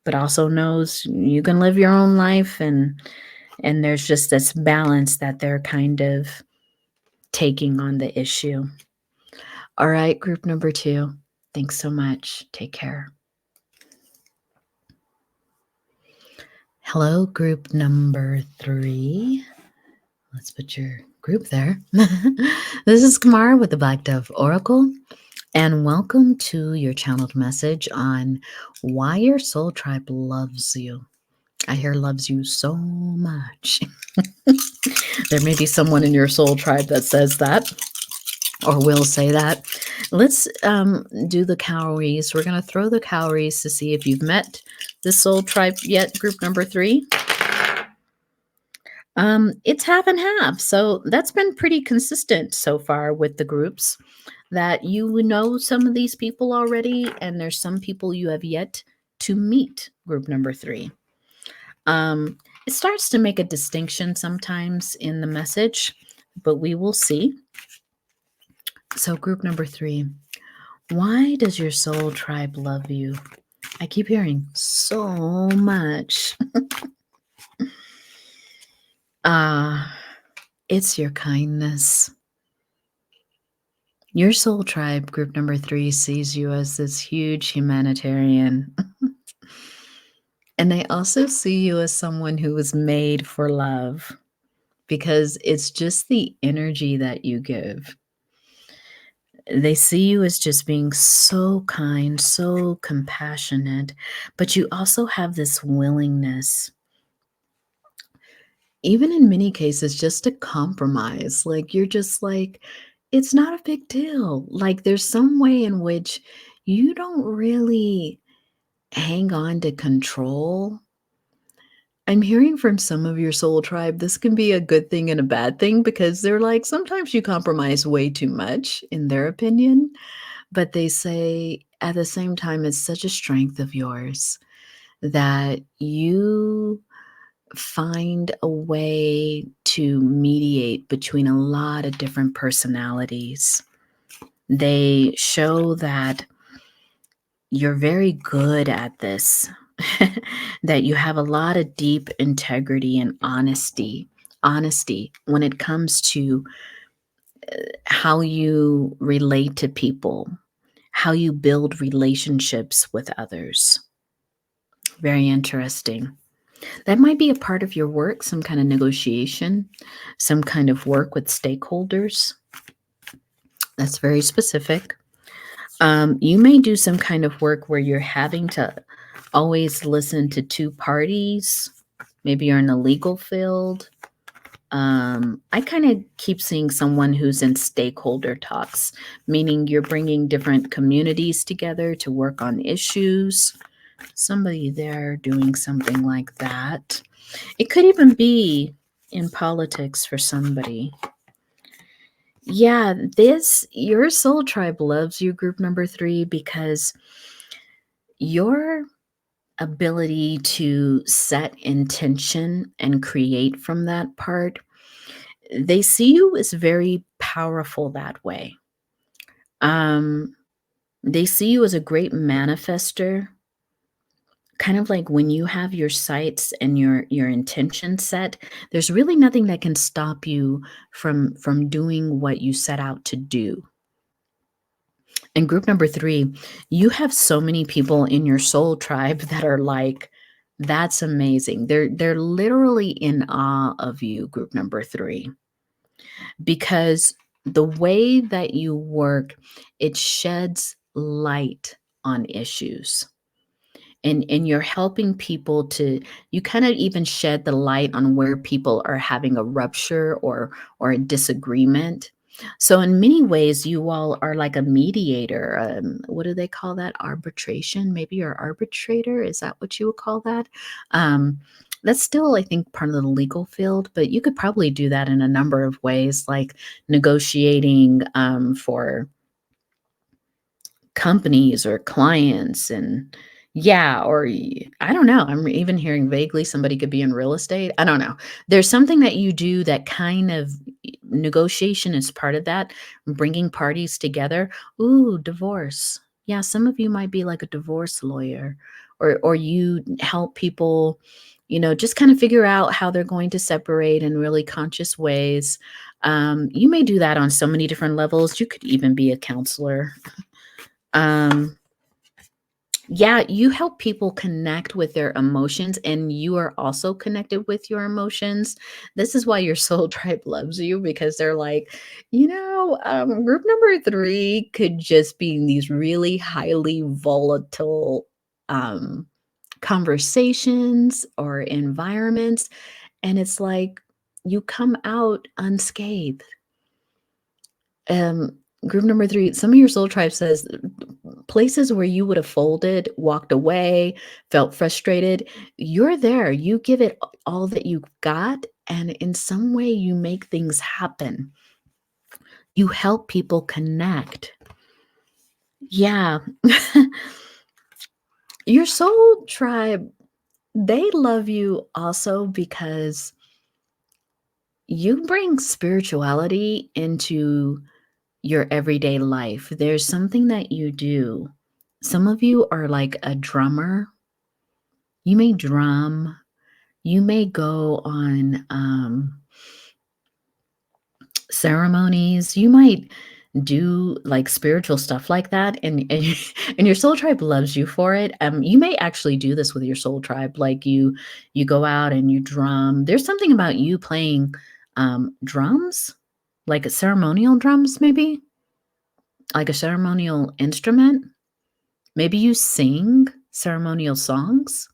but also knows you can live your own life, and there's just this balance that they're kind of taking on the issue. All right, group number 2, thanks so much. Take care. Hello, group number 3. Let's put your group there. This is Kamara with the Black Dove Oracle, and welcome to your channeled message on why your soul tribe loves you. I hear loves you so much. There may be someone in your soul tribe that says that or will say that. Let's do the calories. We're going to throw the calories to see if you've met the soul tribe yet, group number 3. It's half and half. So that's been pretty consistent so far with the groups, that you know some of these people already, and there's some people you have yet to meet, group number 3. It starts to make a distinction sometimes in the message, but we will see. So group number 3, why does your soul tribe love you? I keep hearing so much. It's your kindness. Your soul tribe, group number 3, sees you as this huge humanitarian. And they also see you as someone who was made for love, because it's just the energy that you give. They see you as just being so kind, so compassionate, but you also have this willingness, even in many cases, just to compromise. Like, you're just like, it's not a big deal. Like, there's some way in which you don't really hang on to control. I'm hearing from some of your soul tribe, this can be a good thing and a bad thing, because they're like, sometimes you compromise way too much, in their opinion. But they say at the same time, it's such a strength of yours that you find a way to mediate between a lot of different personalities. They show that you're very good at this, that you have a lot of deep integrity and honesty when it comes to how you relate to people, how you build relationships with others. Very interesting. That might be a part of your work, some kind of negotiation, some kind of work with stakeholders. That's very specific. You may do some kind of work where you're having to always listen to two parties. Maybe you're in the legal field. I kind of keep seeing someone who's in stakeholder talks, meaning you're bringing different communities together to work on issues. Somebody there doing something like that. It could even be in politics for somebody. Yeah, your soul tribe loves you, group number 3, because you're ability to set intention and create from that part, they see you as very powerful that way. Um, they see you as a great manifester, kind of like when you have your sights and your intention set, there's really nothing that can stop you from doing what you set out to do. And group number 3, you have so many people in your soul tribe that are like, that's amazing. They're literally in awe of you, group number 3, because the way that you work, it sheds light on issues. And you're helping people to, you kind of even shed the light on where people are having a rupture or a disagreement. So in many ways you all are like a mediator. What do they call that? Arbitration? Maybe you're arbitrator. Is that what you would call that? um, that's still, I think, part of the legal field, but you could probably do that in a number of ways, like negotiating for companies or clients. And yeah, or I don't know, I'm even hearing vaguely somebody could be in real estate. I don't know. There's something that you do that kind of, negotiation is part of that, bringing parties together. Ooh, divorce. Yeah, some of you might be like a divorce lawyer, or you help people, just kind of figure out how they're going to separate in really conscious ways. You may do that on so many different levels. You could even be a counselor. um yeah, you help people connect with their emotions, and you are also connected with your emotions. This is why your soul tribe loves you, because they're like, group number 3 could just be in these really highly volatile um, conversations or environments. And it's like you come out unscathed. Um, Group number 3, some of your soul tribe says places where you would have folded, walked away, felt frustrated, you're there. You give it all that you got, and in some way, you make things happen. You help people connect. Yeah. Your soul tribe, they love you also because you bring spirituality into your everyday life. There's something that you do. Some of you are like a drummer. You may drum. You may go on ceremonies. You might do like spiritual stuff like that, and and your soul tribe loves you for it. You may actually do this with your soul tribe, like you go out and you drum. There's something about you playing drums, like a ceremonial drums, maybe like a ceremonial instrument. Maybe you sing ceremonial songs.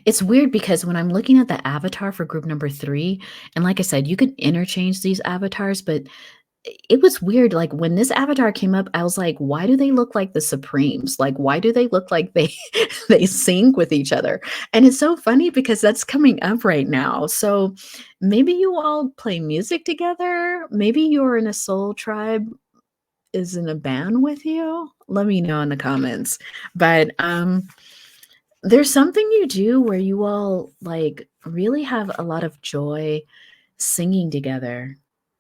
It's weird because when I'm looking at the avatar for group number 3, and like I said, you could interchange these avatars, but it was weird. Like when this avatar came up, I was like, why do they look like the Supremes? Like, why do they look like they they sync with each other? And it's so funny because that's coming up right now. So maybe you all play music together. Maybe you're in a soul tribe is in a band with you. Let me know in the comments. But there's something you do where you all like really have a lot of joy singing together.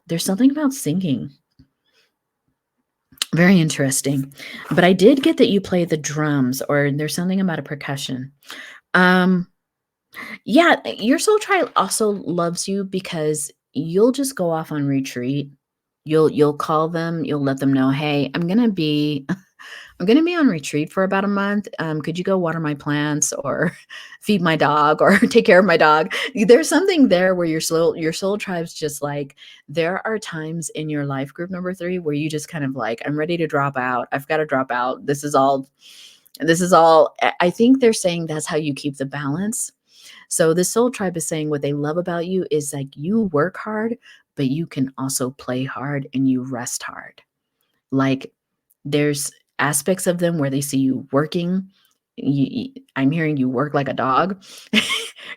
There's something about singing. Very interesting. But I did get that you play the drums, or there's something about a percussion. Um yeah, your soul tribe also loves you because you'll just go off on retreat. You'll call them, you'll let them know, "Hey, I'm gonna be on retreat for about a month. Could you go water my plants or feed my dog or take care of my dog?" There's something there where your soul tribe's just like, there are times in your life, group number 3, where you just kind of like, I'm ready to drop out. I've got to drop out. This is all. I think they're saying that's how you keep the balance. So the soul tribe is saying what they love about you is like you work hard, but you can also play hard and you rest hard. Like there's aspects of them where they see you working. I'm hearing you work like a dog.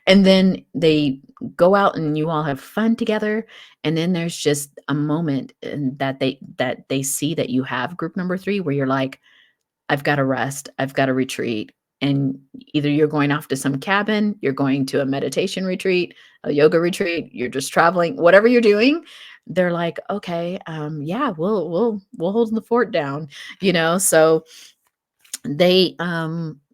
And then they go out and you all have fun together. And then there's just a moment that they see that you have, group number 3, where you're like, I've got to rest. I've got to retreat. and either you're going off to some cabin, you're going to a meditation retreat, a yoga retreat, you're just traveling, whatever you're doing, they're like, okay, yeah, we'll hold the fort down, So they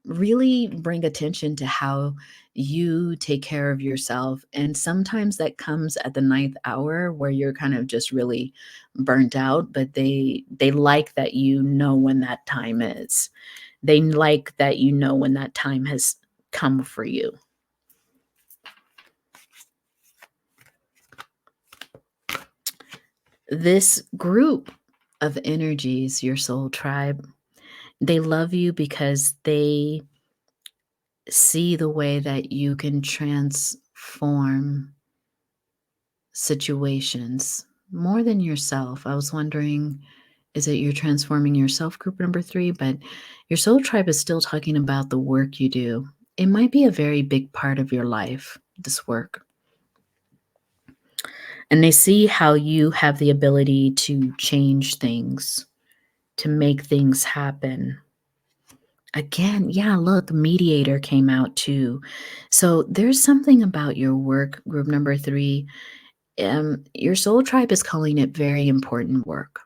really bring attention to how you take care of yourself. And sometimes that comes at the ninth hour where you're kind of just really burnt out, but they like that when that time is. They like that when that time has come for you. This group of energies, your soul tribe, they love you because they see the way that you can transform situations more than yourself. I was wondering, is it you're transforming yourself, group number 3? But your soul tribe is still talking about the work you do. It might be a very big part of your life, this work. And they see how you have the ability to change things, to make things happen. Again, yeah, look, mediator came out too. So there's something about your work, group number 3. Your soul tribe is calling it very important work,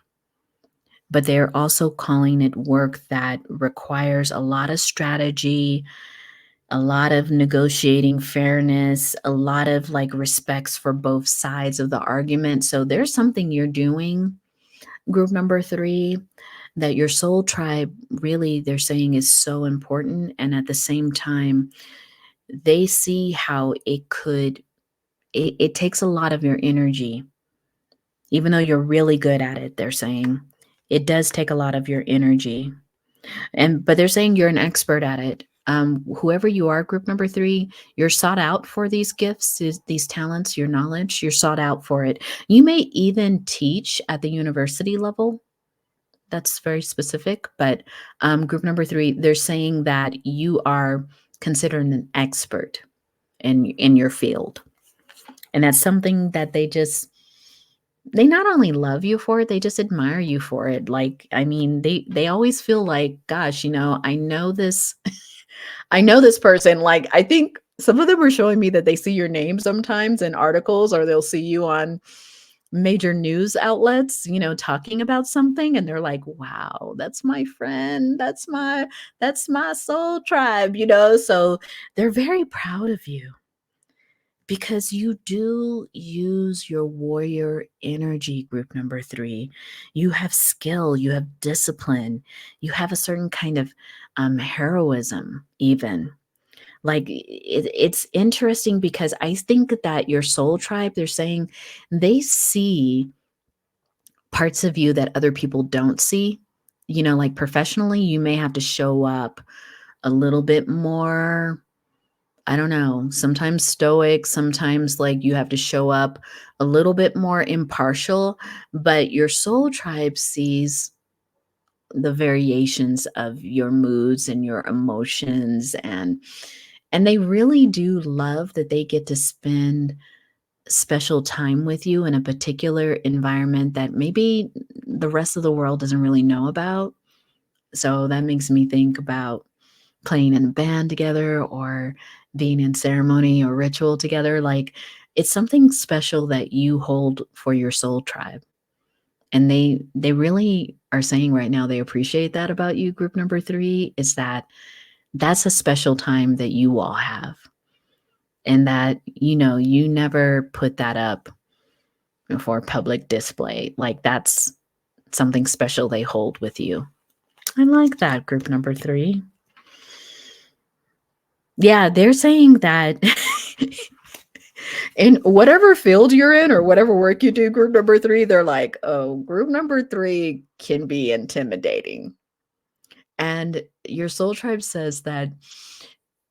but they're also calling it work that requires a lot of strategy, a lot of negotiating fairness, a lot of like respects for both sides of the argument. So there's something you're doing, group number 3, that your soul tribe really, they're saying, is so important. And at the same time, they see how it takes a lot of your energy. Even though you're really good at it, they're saying it does take a lot of your energy. But they're saying you're an expert at it. Whoever you are, group number 3, you're sought out for these gifts, these talents, your knowledge, you're sought out for it. You may even teach at the university level. That's very specific. But group number 3, they're saying that you are considered an expert in your field. And that's something that they not only love you for it, they just admire you for it. Like, I mean, they always feel like, gosh, I know this, I know this person. Like, I think some of them are showing me that they see your name sometimes in articles, or they'll see you on major news outlets, talking about something, and they're like, wow, that's my friend. That's my soul tribe, So they're very proud of you, because you do use your warrior energy, group number 3. You have skill, you have discipline, you have a certain kind of heroism, even. Like, it's interesting because I think that your soul tribe, they're saying they see parts of you that other people don't see. Like professionally, you may have to show up a little bit more, I don't know, sometimes stoic, sometimes like you have to show up a little bit more impartial, but your soul tribe sees the variations of your moods and your emotions, and they really do love that they get to spend special time with you in a particular environment that maybe the rest of the world doesn't really know about. So that makes me think about playing in a band together, or being in ceremony or ritual together. Like, it's something special that you hold for your soul tribe. And they really are saying right now they appreciate that about you, group number 3, is that that's a special time that you all have. And that, you never put that up for public display. Like, that's something special they hold with you. I like that, group number 3. Yeah, they're saying that in whatever field you're in or whatever work you do, group number 3, they're like, oh, group number 3 can be intimidating. And your soul tribe says that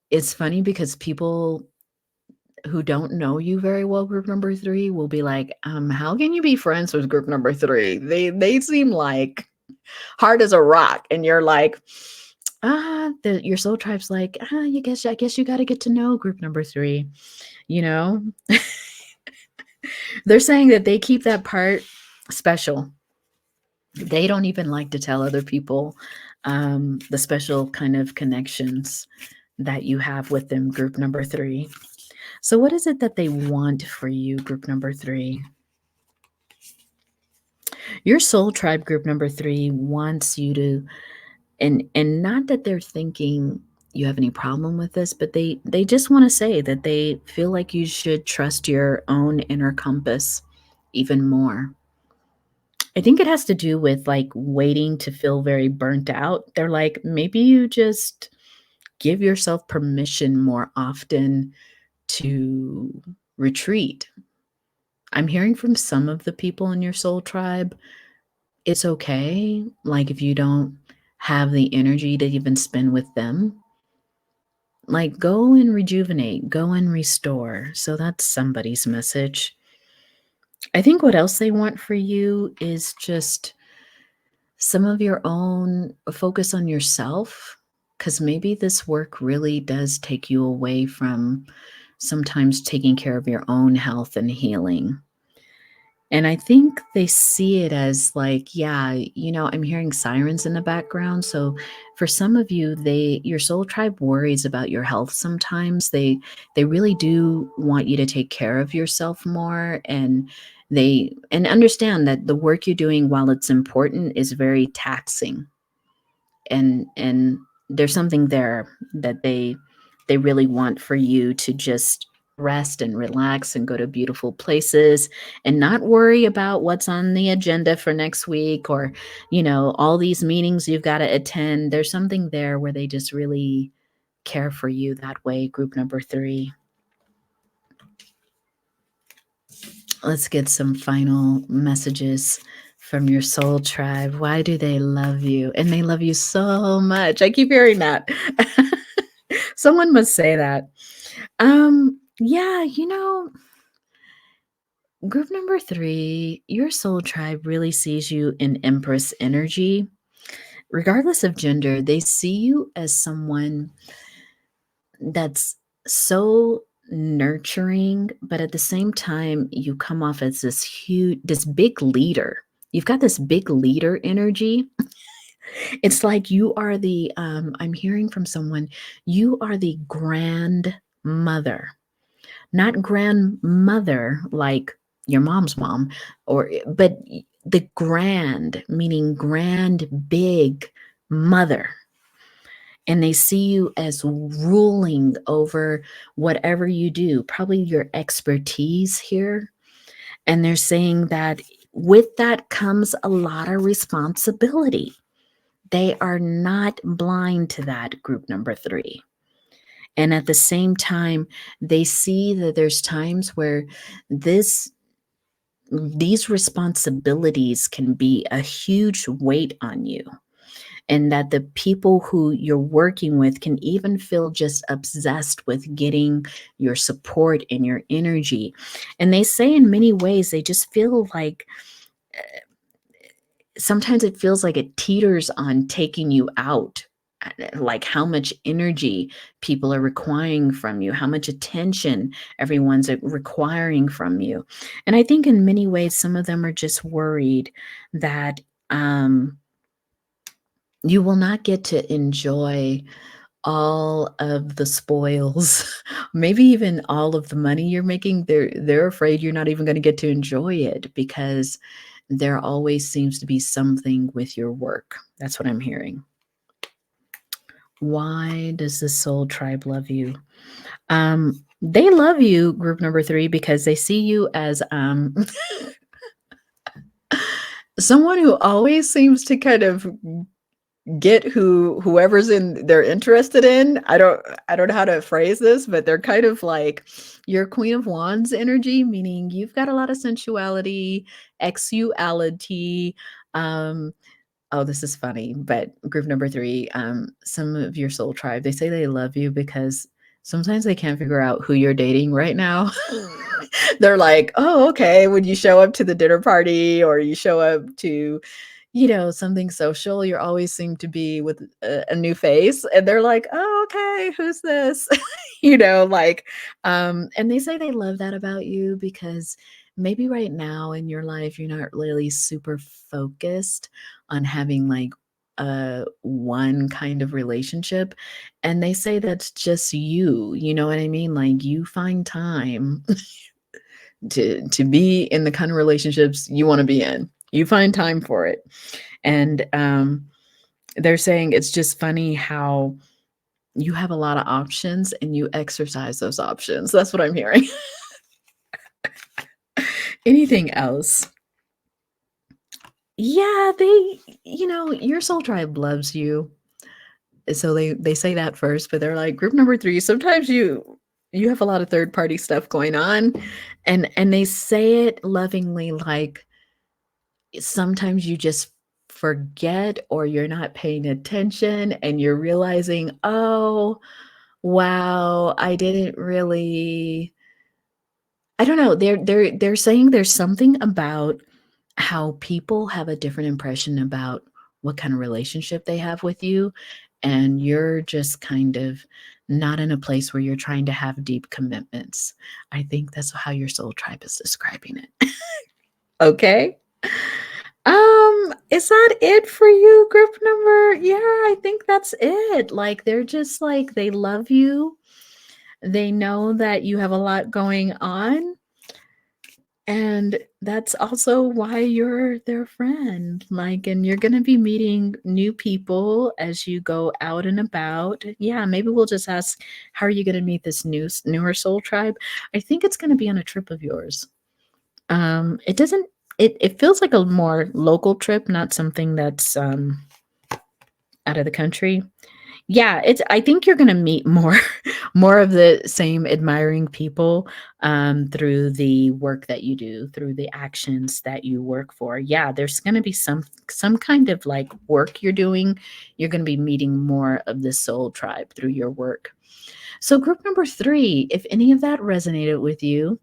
it's funny because people who don't know you very well, group number 3, will be like, how can you be friends with group number 3? They seem like hard as a rock. And you're like, your soul tribe's like, I guess you got to get to know group number 3, They're saying that they keep that part special. They don't even like to tell other people the special kind of connections that you have with them, group number 3. So what is it that they want for you, group number 3? Your soul tribe, group number 3, wants you to, and not that they're thinking you have any problem with this, but they just want to say that they feel like you should trust your own inner compass even more. I think it has to do with like waiting to feel very burnt out. They're like, maybe you just give yourself permission more often to retreat. I'm hearing from some of the people in your soul tribe, it's okay. Like if you don't have the energy to even spend with them, like go and rejuvenate, go and restore. So that's somebody's message. I think what else they want for you is just some of your own focus on yourself, because maybe this work really does take you away from sometimes taking care of your own health and healing. And I think they see it as like, yeah, I'm hearing sirens in the background. So for some of you, your soul tribe worries about your health sometimes. They really do want you to take care of yourself more, and understand that the work you're doing, while it's important, is very taxing. And there's something there that they really want for you to just rest and relax and go to beautiful places and not worry about what's on the agenda for next week, or all these meetings you've got to attend. There's something there where they just really care for you that way, group number 3. Let's get some final messages from your soul tribe. Why do they love you? And they love you so much. I keep hearing that. Someone must say that. Yeah, group number 3, your soul tribe really sees you in Empress energy. Regardless of gender, they see you as someone that's so nurturing, but at the same time, you come off as this big leader. You've got this big leader energy. It's like you are I'm hearing from someone, you are the grandmother, not grandmother like your mom's mom, but the grand, meaning grand, big mother. And they see you as ruling over whatever you do, probably your expertise here. And they're saying that with that comes a lot of responsibility. They are not blind to that, group number 3. And at the same time, they see that there's times where these responsibilities can be a huge weight on you, and that the people who you're working with can even feel just obsessed with getting your support and your energy. And they say in many ways, they just feel like sometimes it feels like it teeters on taking you out, like how much energy people are requiring from you, how much attention everyone's requiring from you. And I think in many ways, some of them are just worried that you will not get to enjoy all of the spoils, maybe even all of the money you're making. They're afraid you're not even going to get to enjoy it, because there always seems to be something with your work. That's what I'm hearing. Why does the soul tribe love you? They love you, group number 3, because they see you as someone who always seems to kind of get whoever's they're interested in. I don't know how to phrase this, but they're kind of like your Queen of Wands energy, meaning you've got a lot of sensuality, sexuality. Oh, this is funny, but group number 3, some of your soul tribe, they say they love you because sometimes they can't figure out who you're dating right now. They're like, oh, okay, when you show up to the dinner party or you show up to something social, you always seem to be with a new face, and they're like, oh, okay, who's this? And they say they love that about you because maybe right now in your life, you're not really super focused on having like one kind of relationship, and they say that's just you, you know what I mean? Like, you find time to be in the kind of relationships you wanna be in. You find time for it, and, they're saying it's just funny how you have a lot of options and you exercise those options. That's what I'm hearing. Anything else? Yeah, your soul tribe loves you. So they say that first, but they're like, group number 3, sometimes you have a lot of third party stuff going on, and they say it lovingly, like, sometimes you just forget or you're not paying attention and you're realizing, "Oh, wow, I didn't really." I don't know, they're saying there's something about how people have a different impression about what kind of relationship they have with you, and you're just kind of not in a place where you're trying to have deep commitments. I think that's how your soul tribe is describing it. Okay? Is that it for you, group number? Yeah, I think that's it. Like, they're just like, they love you. They know that you have a lot going on. And that's also why you're their friend. Like, and you're going to be meeting new people as you go out and about. Yeah, maybe we'll just ask, how are you going to meet this newer soul tribe? I think it's going to be on a trip of yours. It doesn't, it feels like a more local trip, not something that's out of the country. Yeah, I think you're gonna meet more more of the same admiring people, through the work that you do, through the actions that you work for. Yeah, there's gonna be some kind of, like, work you're doing. You're gonna be meeting more of the soul tribe through your work. So group number 3, if any of that resonated with you,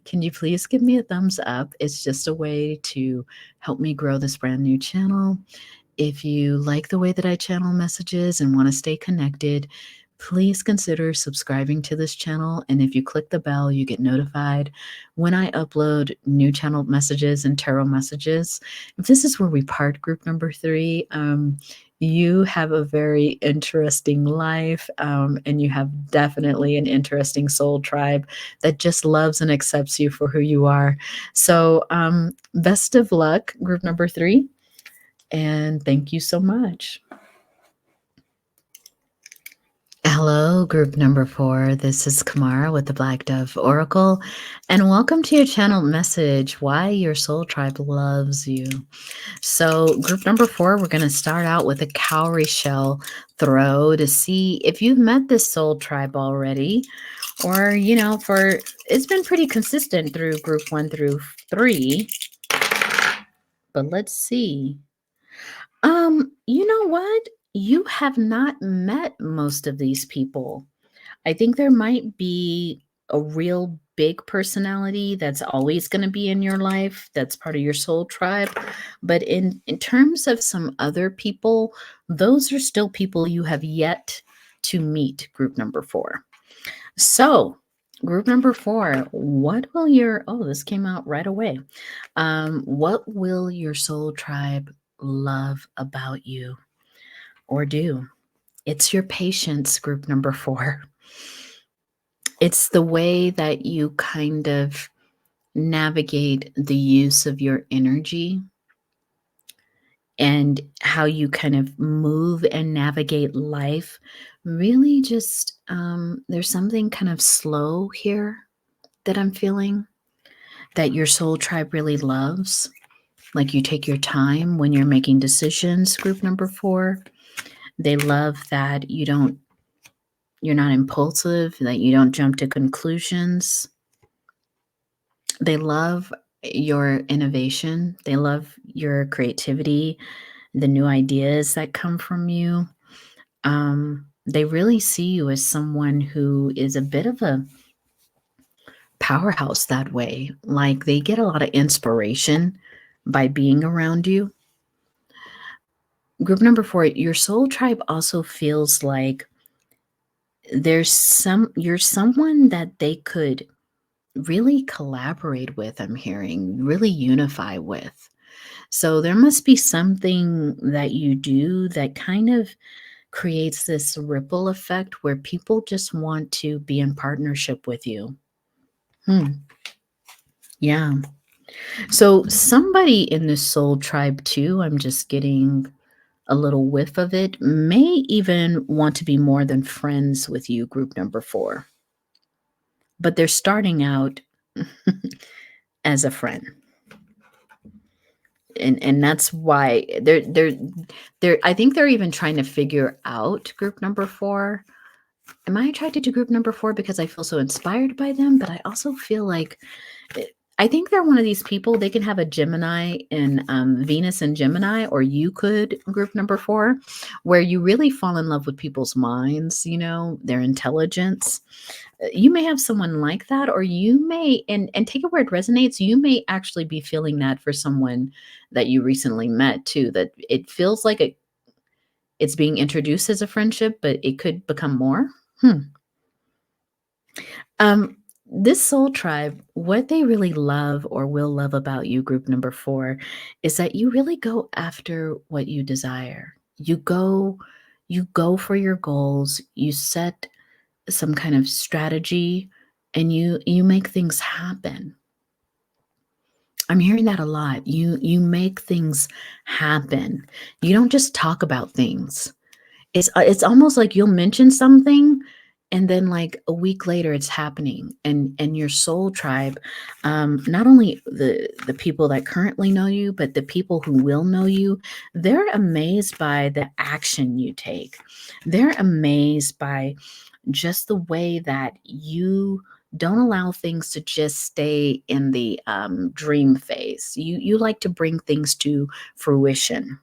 can you please give me a thumbs up? It's just a way to help me grow this brand new channel. If you like the way that I channel messages and want to stay connected, please consider subscribing to this channel. And if you click the bell, you get notified when I upload new channel messages and tarot messages. If this is where we part, group number 3, you have a very interesting life, and you have definitely an interesting soul tribe that just loves and accepts you for who you are. So, best of luck, group number 3. And thank you so much. Hello, group number 4. This is Kamara with the Black Dove Oracle, and welcome to your channel message, Why Your Soul Tribe Loves You. So, group number 4, we're going to start out with a cowrie shell throw to see if you've met this soul tribe already, or, it's been pretty consistent through group 1 through 3. But let's see. You know what? You have not met most of these people. I think there might be a real big personality that's always going to be in your life, that's part of your soul tribe. But in terms of some other people, those are still people you have yet to meet, group number 4. So, group number 4, this came out right away. What will your soul tribe love about you or do? It's your patience, group number 4. It's the way that you kind of navigate the use of your energy and how you kind of move and navigate life. Really, just there's something kind of slow here that I'm feeling that your soul tribe really loves. Like, you take your time when you're making decisions, group number 4. They love that you're not impulsive, that you don't jump to conclusions. They love your innovation. They love your creativity, the new ideas that come from you. They really see you as someone who is a bit of a powerhouse that way. Like, they get a lot of inspiration by being around you. Group number 4, your soul tribe also feels like you're someone that they could really collaborate with, I'm hearing, really unify with. So there must be something that you do that kind of creates this ripple effect where people just want to be in partnership with you. Hmm. Yeah. So somebody in this soul tribe too, I'm just getting a little whiff of it, may even want to be more than friends with you, group number 4. But they're starting out as a friend. And that's why they're I think they're even trying to figure out group number 4. Am I attracted to group number 4 because I feel so inspired by them? But I also feel like I think they're one of these people. They can have a Gemini and Venus and Gemini, or you could group number 4, where you really fall in love with people's minds, their intelligence. You may have someone like that, or you may, and take it where it resonates, you may actually be feeling that for someone that you recently met too, that it feels like it's being introduced as a friendship, but it could become more. Hmm. Um, this soul tribe, what they really love or will love about you, group number 4, is that you really go after what you desire. You go for your goals, you set some kind of strategy, and you make things happen. I'm hearing that a lot. You make things happen. You don't just talk about things. It's almost like you'll mention something, and then, like, a week later, it's happening, and your soul tribe, not only the people that currently know you, but the people who will know you, they're amazed by the action you take. They're amazed by just the way that you don't allow things to just stay in the, dream phase. You like to bring things to fruition.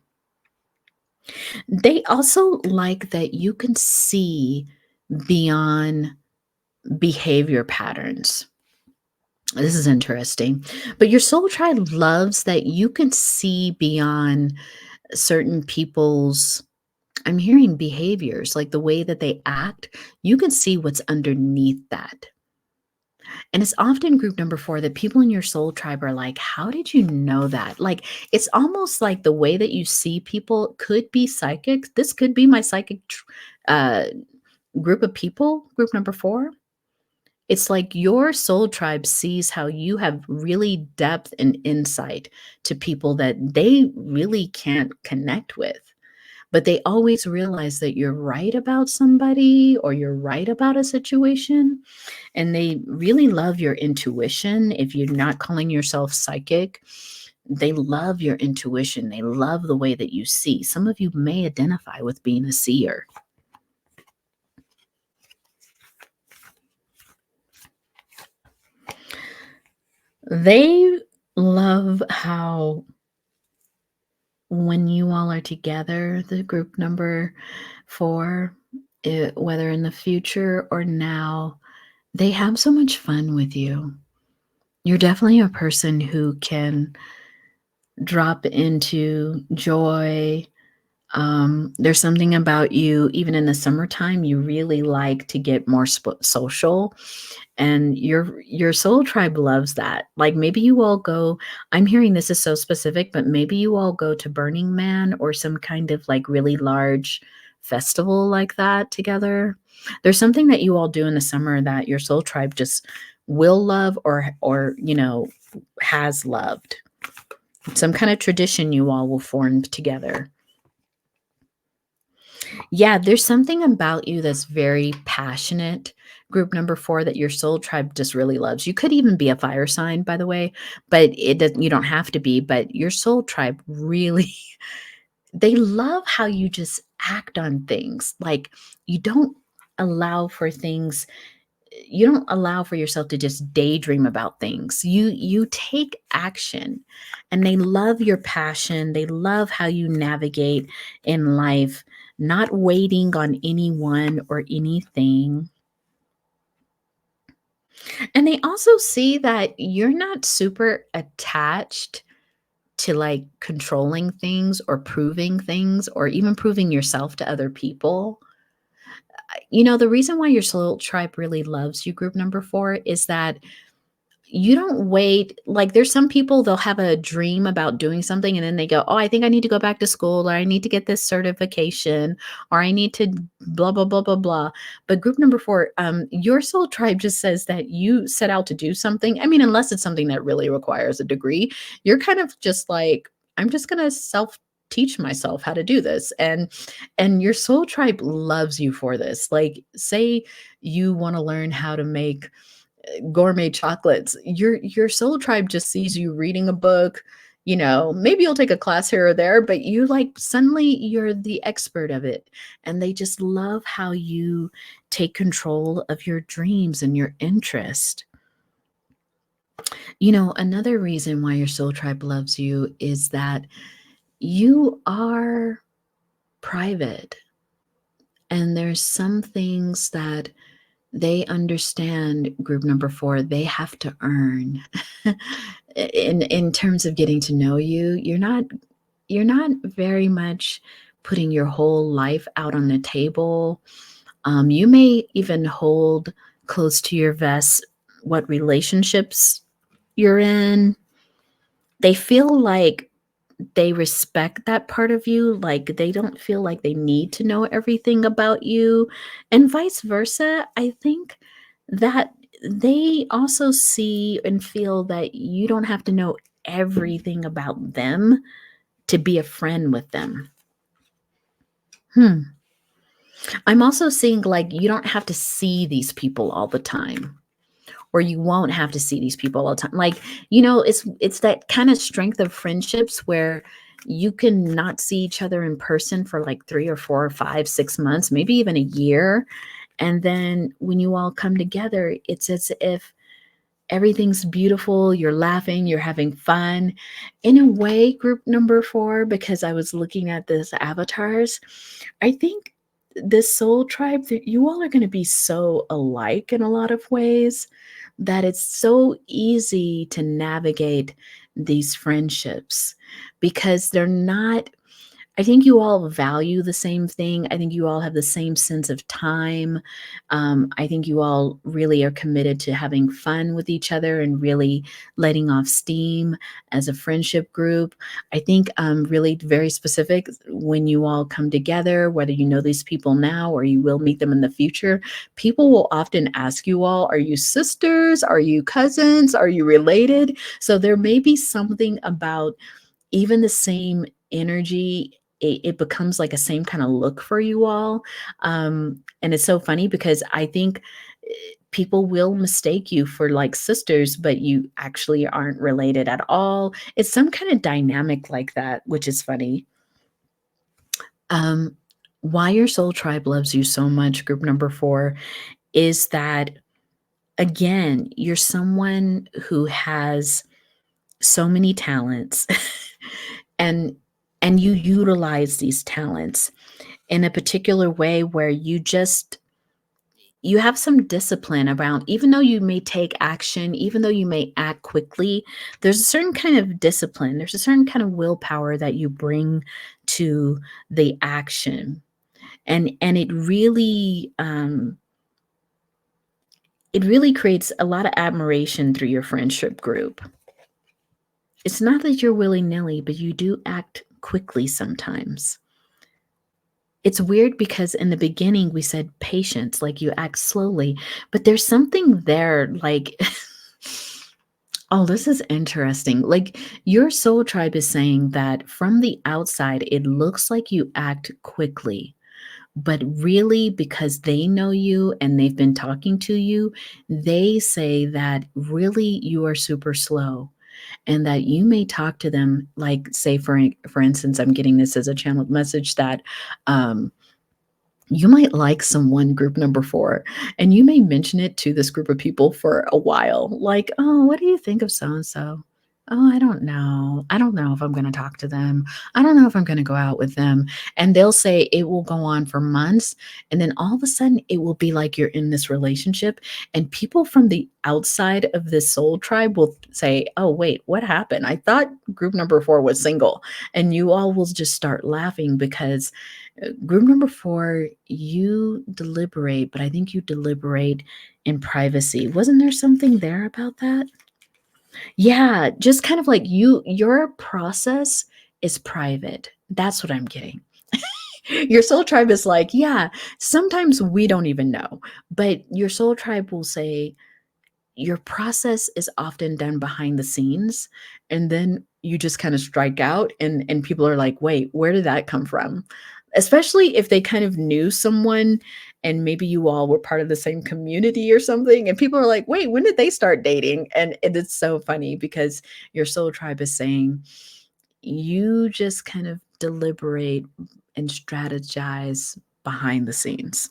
They also like that you can see beyond behavior patterns. This is interesting. But your soul tribe loves that you can see beyond certain people's, I'm hearing behaviors, like the way that they act. You can see what's underneath that. And it's often group number 4 that people in your soul tribe are like, "How did you know that?" Like, it's almost like the way that you see people could be psychic. This could be my uh, group of people, group number 4. It's like your soul tribe sees how you have really depth and insight to people that they really can't connect with. But they always realize that you're right about somebody or you're right about a situation, and they really love your intuition. If you're not calling yourself psychic, they love your intuition. They love the way that you see. Some of you may identify with being a seer. They love how when you all are together, the group number 4, whether in the future or now, they have so much fun with you. You're definitely a person who can drop into joy. There's something about you, even in the summertime, you really like to get more social, and your soul tribe loves that. Like, maybe you all go, I'm hearing this is so specific, but maybe you all go to Burning Man or some kind of, like, really large festival like that together. There's something that you all do in the summer that your soul tribe just will love, or has loved. Some kind of tradition you all will form together. Yeah, there's something about you that's very passionate, group number 4, that your soul tribe just really loves. You could even be a fire sign, by the way, but you don't have to be, but your soul tribe really they love how you just act on things. Like, you don't allow for things you don't allow for yourself to just daydream about things. You take action, and they love your passion. They love how you navigate in life, not waiting on anyone or anything. And they also see that you're not super attached to, like, controlling things or proving things or even proving yourself to other people. The reason why your soul tribe really loves you, group number 4, is that you don't wait. Like, there's some people, they'll have a dream about doing something and then they go, oh, I think I need to go back to school, or I need to get this certification, or I need to blah, blah, blah, blah, blah. But group number 4, your soul tribe just says that you set out to do something. I mean, unless it's something that really requires a degree, you're kind of just like, I'm just going to self teach myself how to do this. And your soul tribe loves you for this. Like, say you want to learn how to make gourmet chocolates, your soul tribe just sees you reading a book. Maybe you'll take a class here or there, but you, like, suddenly you're the expert of it, and they just love how you take control of your dreams and your interest. Another reason why your soul tribe loves you is that you are private, and there's some things that they understand. Group number 4, they have to earn. In terms of getting to know you, you're not very much putting your whole life out on the table. You may even hold close to your vest what relationships you're in. They feel like they respect that part of you. Like, they don't feel like they need to know everything about you, and vice versa. I think that they also see and feel that you don't have to know everything about them to be a friend with them. I'm also seeing, like, you don't have to see these people all the time, or you won't have to see these people all the time. Like, it's that kind of strength of friendships where you can not see each other in person for like 3 or 4 or 5, 6 months, maybe even a year. And then when you all come together, it's as if everything's beautiful. You're laughing, you're having fun. In a way, group number 4, because I was looking at this avatars, I think this soul tribe, that you all are going to be so alike in a lot of ways that it's so easy to navigate these friendships, because they're not, I think you all value the same thing. I think you all have the same sense of time. I think you all really are committed to having fun with each other and really letting off steam as a friendship group. I think really very specific when you all come together, whether you know these people now or you will meet them in the future, people will often ask you all, are you sisters? Are you cousins? Are you related? So there may be something about even the same energy, it becomes like a same kind of look for you all. And it's so funny because I think people will mistake you for like sisters, but you actually aren't related at all. It's some kind of dynamic like that, which is funny. Why your soul tribe loves you so much, group number 4, is that, again, you're someone who has so many talents and you utilize these talents in a particular way where you have some discipline around. Even though you may take action, even though you may act quickly, there's a certain kind of discipline, there's a certain kind of willpower that you bring to the action. And it really creates a lot of admiration through your friendship group. It's not that you're willy-nilly, but you do act quickly sometimes. It's weird because in the beginning we said patience, like you act slowly, but there's something there, like, oh, this is interesting. Like, your soul tribe is saying that from the outside, it looks like you act quickly, but really, because they know you and they've been talking to you, they say that really you are super slow, and that you may talk to them, like, say, for instance, I'm getting this as a channeled message that you might like someone, group number 4, and you may mention it to this group of people for a while. Like, oh, what do you think of so and so? Oh, I don't know. I don't know if I'm going to talk to them. I don't know if I'm going to go out with them. And they'll say it will go on for months. And then all of a sudden, it will be like you're in this relationship. And people from the outside of this soul tribe will say, oh, wait, what happened? I thought group number 4 was single. And you all will just start laughing because group number 4, you deliberate, but I think you deliberate in privacy. Wasn't there something there about that? Yeah, just kind of like your process is private. That's what I'm getting. Your soul tribe is like, yeah, sometimes we don't even know, but your soul tribe will say, your process is often done behind the scenes, and then you just kind of strike out, and people are like, wait, where did that come from? Especially if they kind of knew someone and maybe you all were part of the same community or something, and people are like, wait, when did they start dating? And it's so funny because your soul tribe is saying you just kind of deliberate and strategize behind the scenes.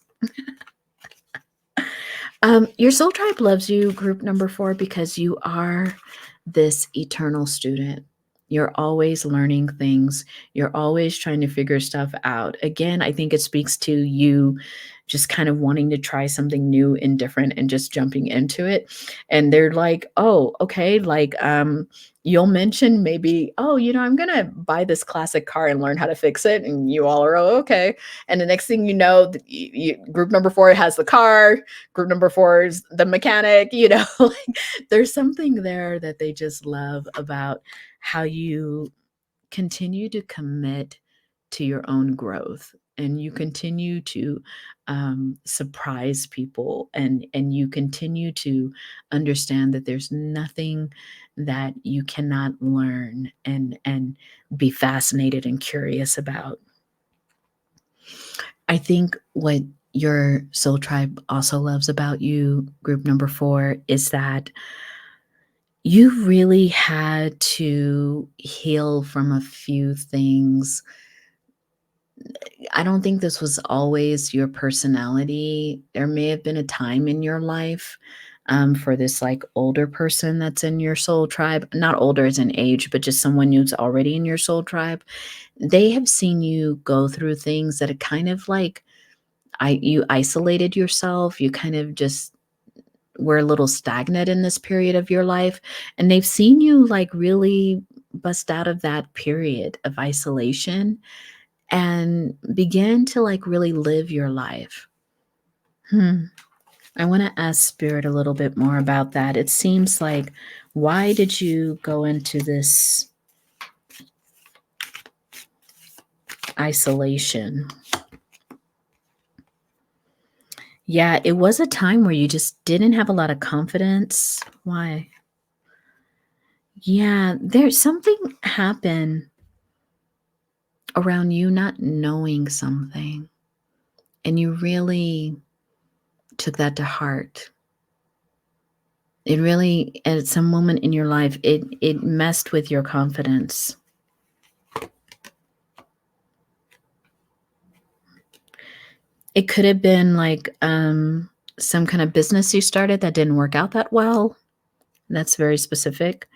Your soul tribe loves you, group number 4, because you are this eternal student. You're always learning things. You're always trying to figure stuff out. Again, I think it speaks to you just kind of wanting to try something new and different and just jumping into it. And they're like, "Oh, okay." Like, you'll mention maybe, "Oh, I'm gonna buy this classic car and learn how to fix it," and you all are, "Oh, okay." And the next thing you know, group number 4 has the car, group number 4 is the mechanic, like there's something there that they just love about how you continue to commit to your own growth, and you continue to surprise people, and you continue to understand that there's nothing that you cannot learn and be fascinated and curious about. I think what your soul tribe also loves about you, group number 4, is that you really had to heal from a few things. I don't think this was always your personality. There may have been a time in your life, for this like older person that's in your soul tribe, not older as in age, but just someone who's already in your soul tribe. They have seen you go through things that are kind of like you isolated yourself. You kind of just were a little stagnant in this period of your life, and they've seen you like really bust out of that period of isolation and begin to like really live your life. I want to ask spirit a little bit more about that. It seems like, why did you go into this isolation? Yeah, it was a time where you just didn't have a lot of confidence. Why? Yeah, there's something happened around you not knowing something, and you really took that to heart. It really, at some moment in your life, it messed with your confidence. It could have been like some kind of business you started that didn't work out that well. That's very specific.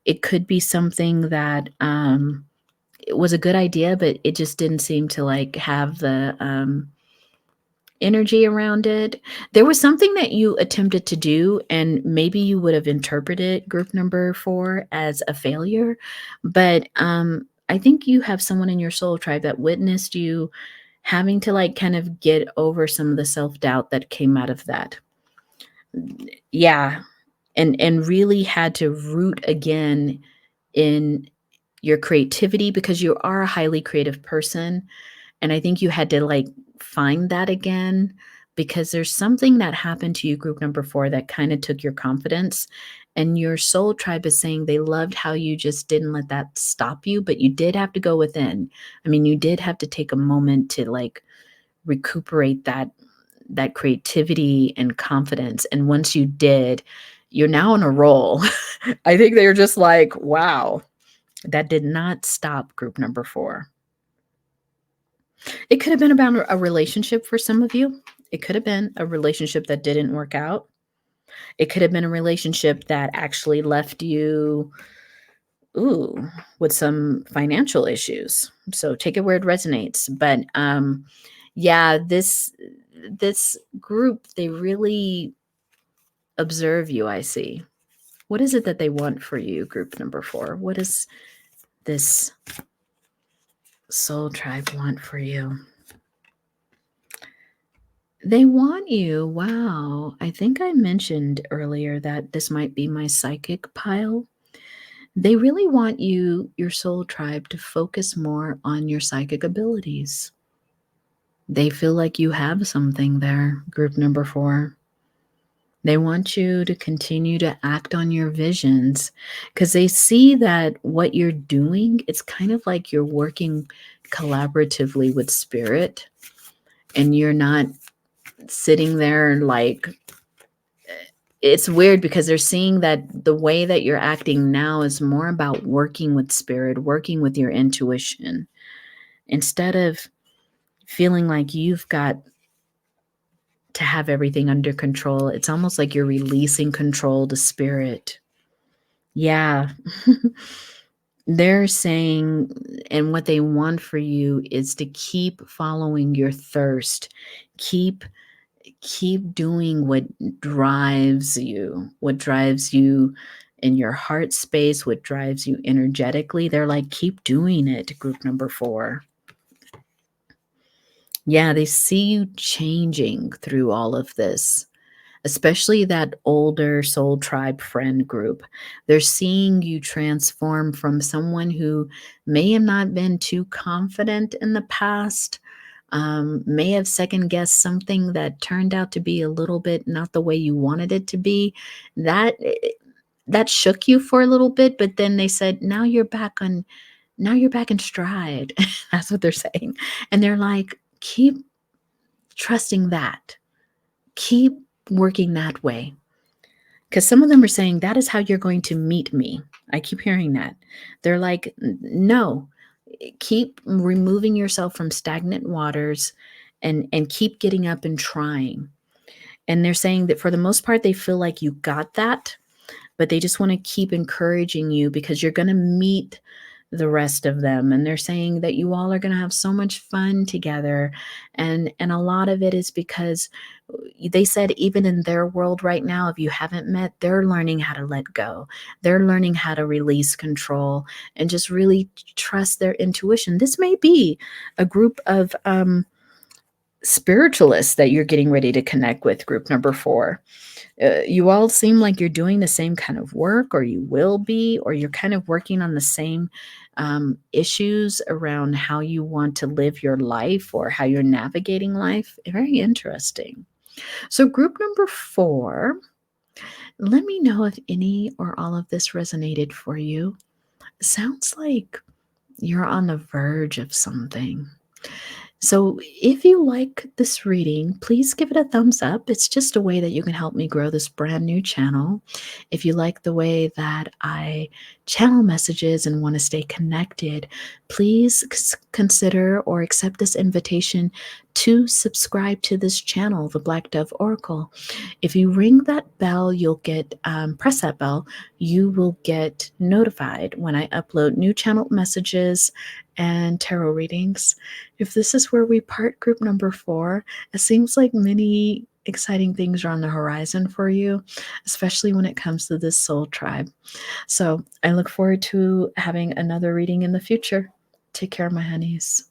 It could be something that it was a good idea, but it just didn't seem to like have the energy around it. There was something that you attempted to do, and maybe you would have interpreted group number 4 as a failure. But I think you have someone in your soul tribe that witnessed you having to like kind of get over some of the self-doubt that came out of that. Yeah. And really had to root again in your creativity, because you are a highly creative person. And I think you had to like find that again, because there's something that happened to you, group number 4, that kind of took your confidence. And your soul tribe is saying they loved how you just didn't let that stop you, but you did have to go within. I mean, you did have to take a moment to like recuperate that creativity and confidence. And once you did, you're now on a roll. I think they're just like, wow, that did not stop group number 4. It could have been about a relationship for some of you. It could have been a relationship that didn't work out. It could have been a relationship that actually left you, ooh, with some financial issues. So take it where it resonates. But yeah, this group, they really observe you, I see. What is it that they want for you, group number 4? What does this soul tribe want for you? They want you. Wow. I think I mentioned earlier that this might be my psychic pile. They really want you, your soul tribe, to focus more on your psychic abilities. They feel like you have something there, group number 4. They want you to continue to act on your visions because they see that what you're doing, it's kind of like you're working collaboratively with spirit, and you're not sitting there like, it's weird because they're seeing that the way that you're acting now is more about working with spirit, working with your intuition, instead of feeling like you've got to have everything under control. It's almost like you're releasing control to spirit. Yeah. They're saying, and what they want for you is to keep following your thirst. Keep doing what drives you in your heart space, what drives you energetically. They're like, keep doing it, group number 4. Yeah, they see you changing through all of this, especially that older soul tribe friend group. They're seeing you transform from someone who may have not been too confident in the past, may have second guessed something that turned out to be a little bit not the way you wanted it to be. That that shook you for a little bit, but then they said, now you're back in stride. That's what they're saying. And they're like, keep trusting that. Keep working that way. Because some of them are saying that is how you're going to meet me. I keep hearing that. They're like, no, keep removing yourself from stagnant waters, and keep getting up and trying. And they're saying that for the most part, they feel like you got that, but they just want to keep encouraging you because you're going to meet the rest of them, and they're saying that you all are going to have so much fun together, and a lot of it is because they said even in their world right now, if you haven't met, they're learning how to let go. They're learning how to release control and just really trust their intuition. This may be a group of spiritualists that you're getting ready to connect with, group number 4. You all seem like you're doing the same kind of work, or you will be, or you're kind of working on the same issues around how you want to live your life or how you're navigating life. Very interesting. So, group number 4, let me know if any or all of this resonated for you. Sounds like you're on the verge of something. So, if you like this reading, please give it a thumbs up. It's just a way that you can help me grow this brand new channel. If you like the way that I channel messages and want to stay connected, please consider or accept this invitation to subscribe to this channel, the Black Dove Oracle. If you ring that bell, you'll get, press that bell, you will get notified when I upload new channel messages and tarot readings. If this is where we part, group number 4, it seems like many exciting things are on the horizon for you, especially when it comes to this soul tribe. So I look forward to having another reading in the future. Take care, my honeys.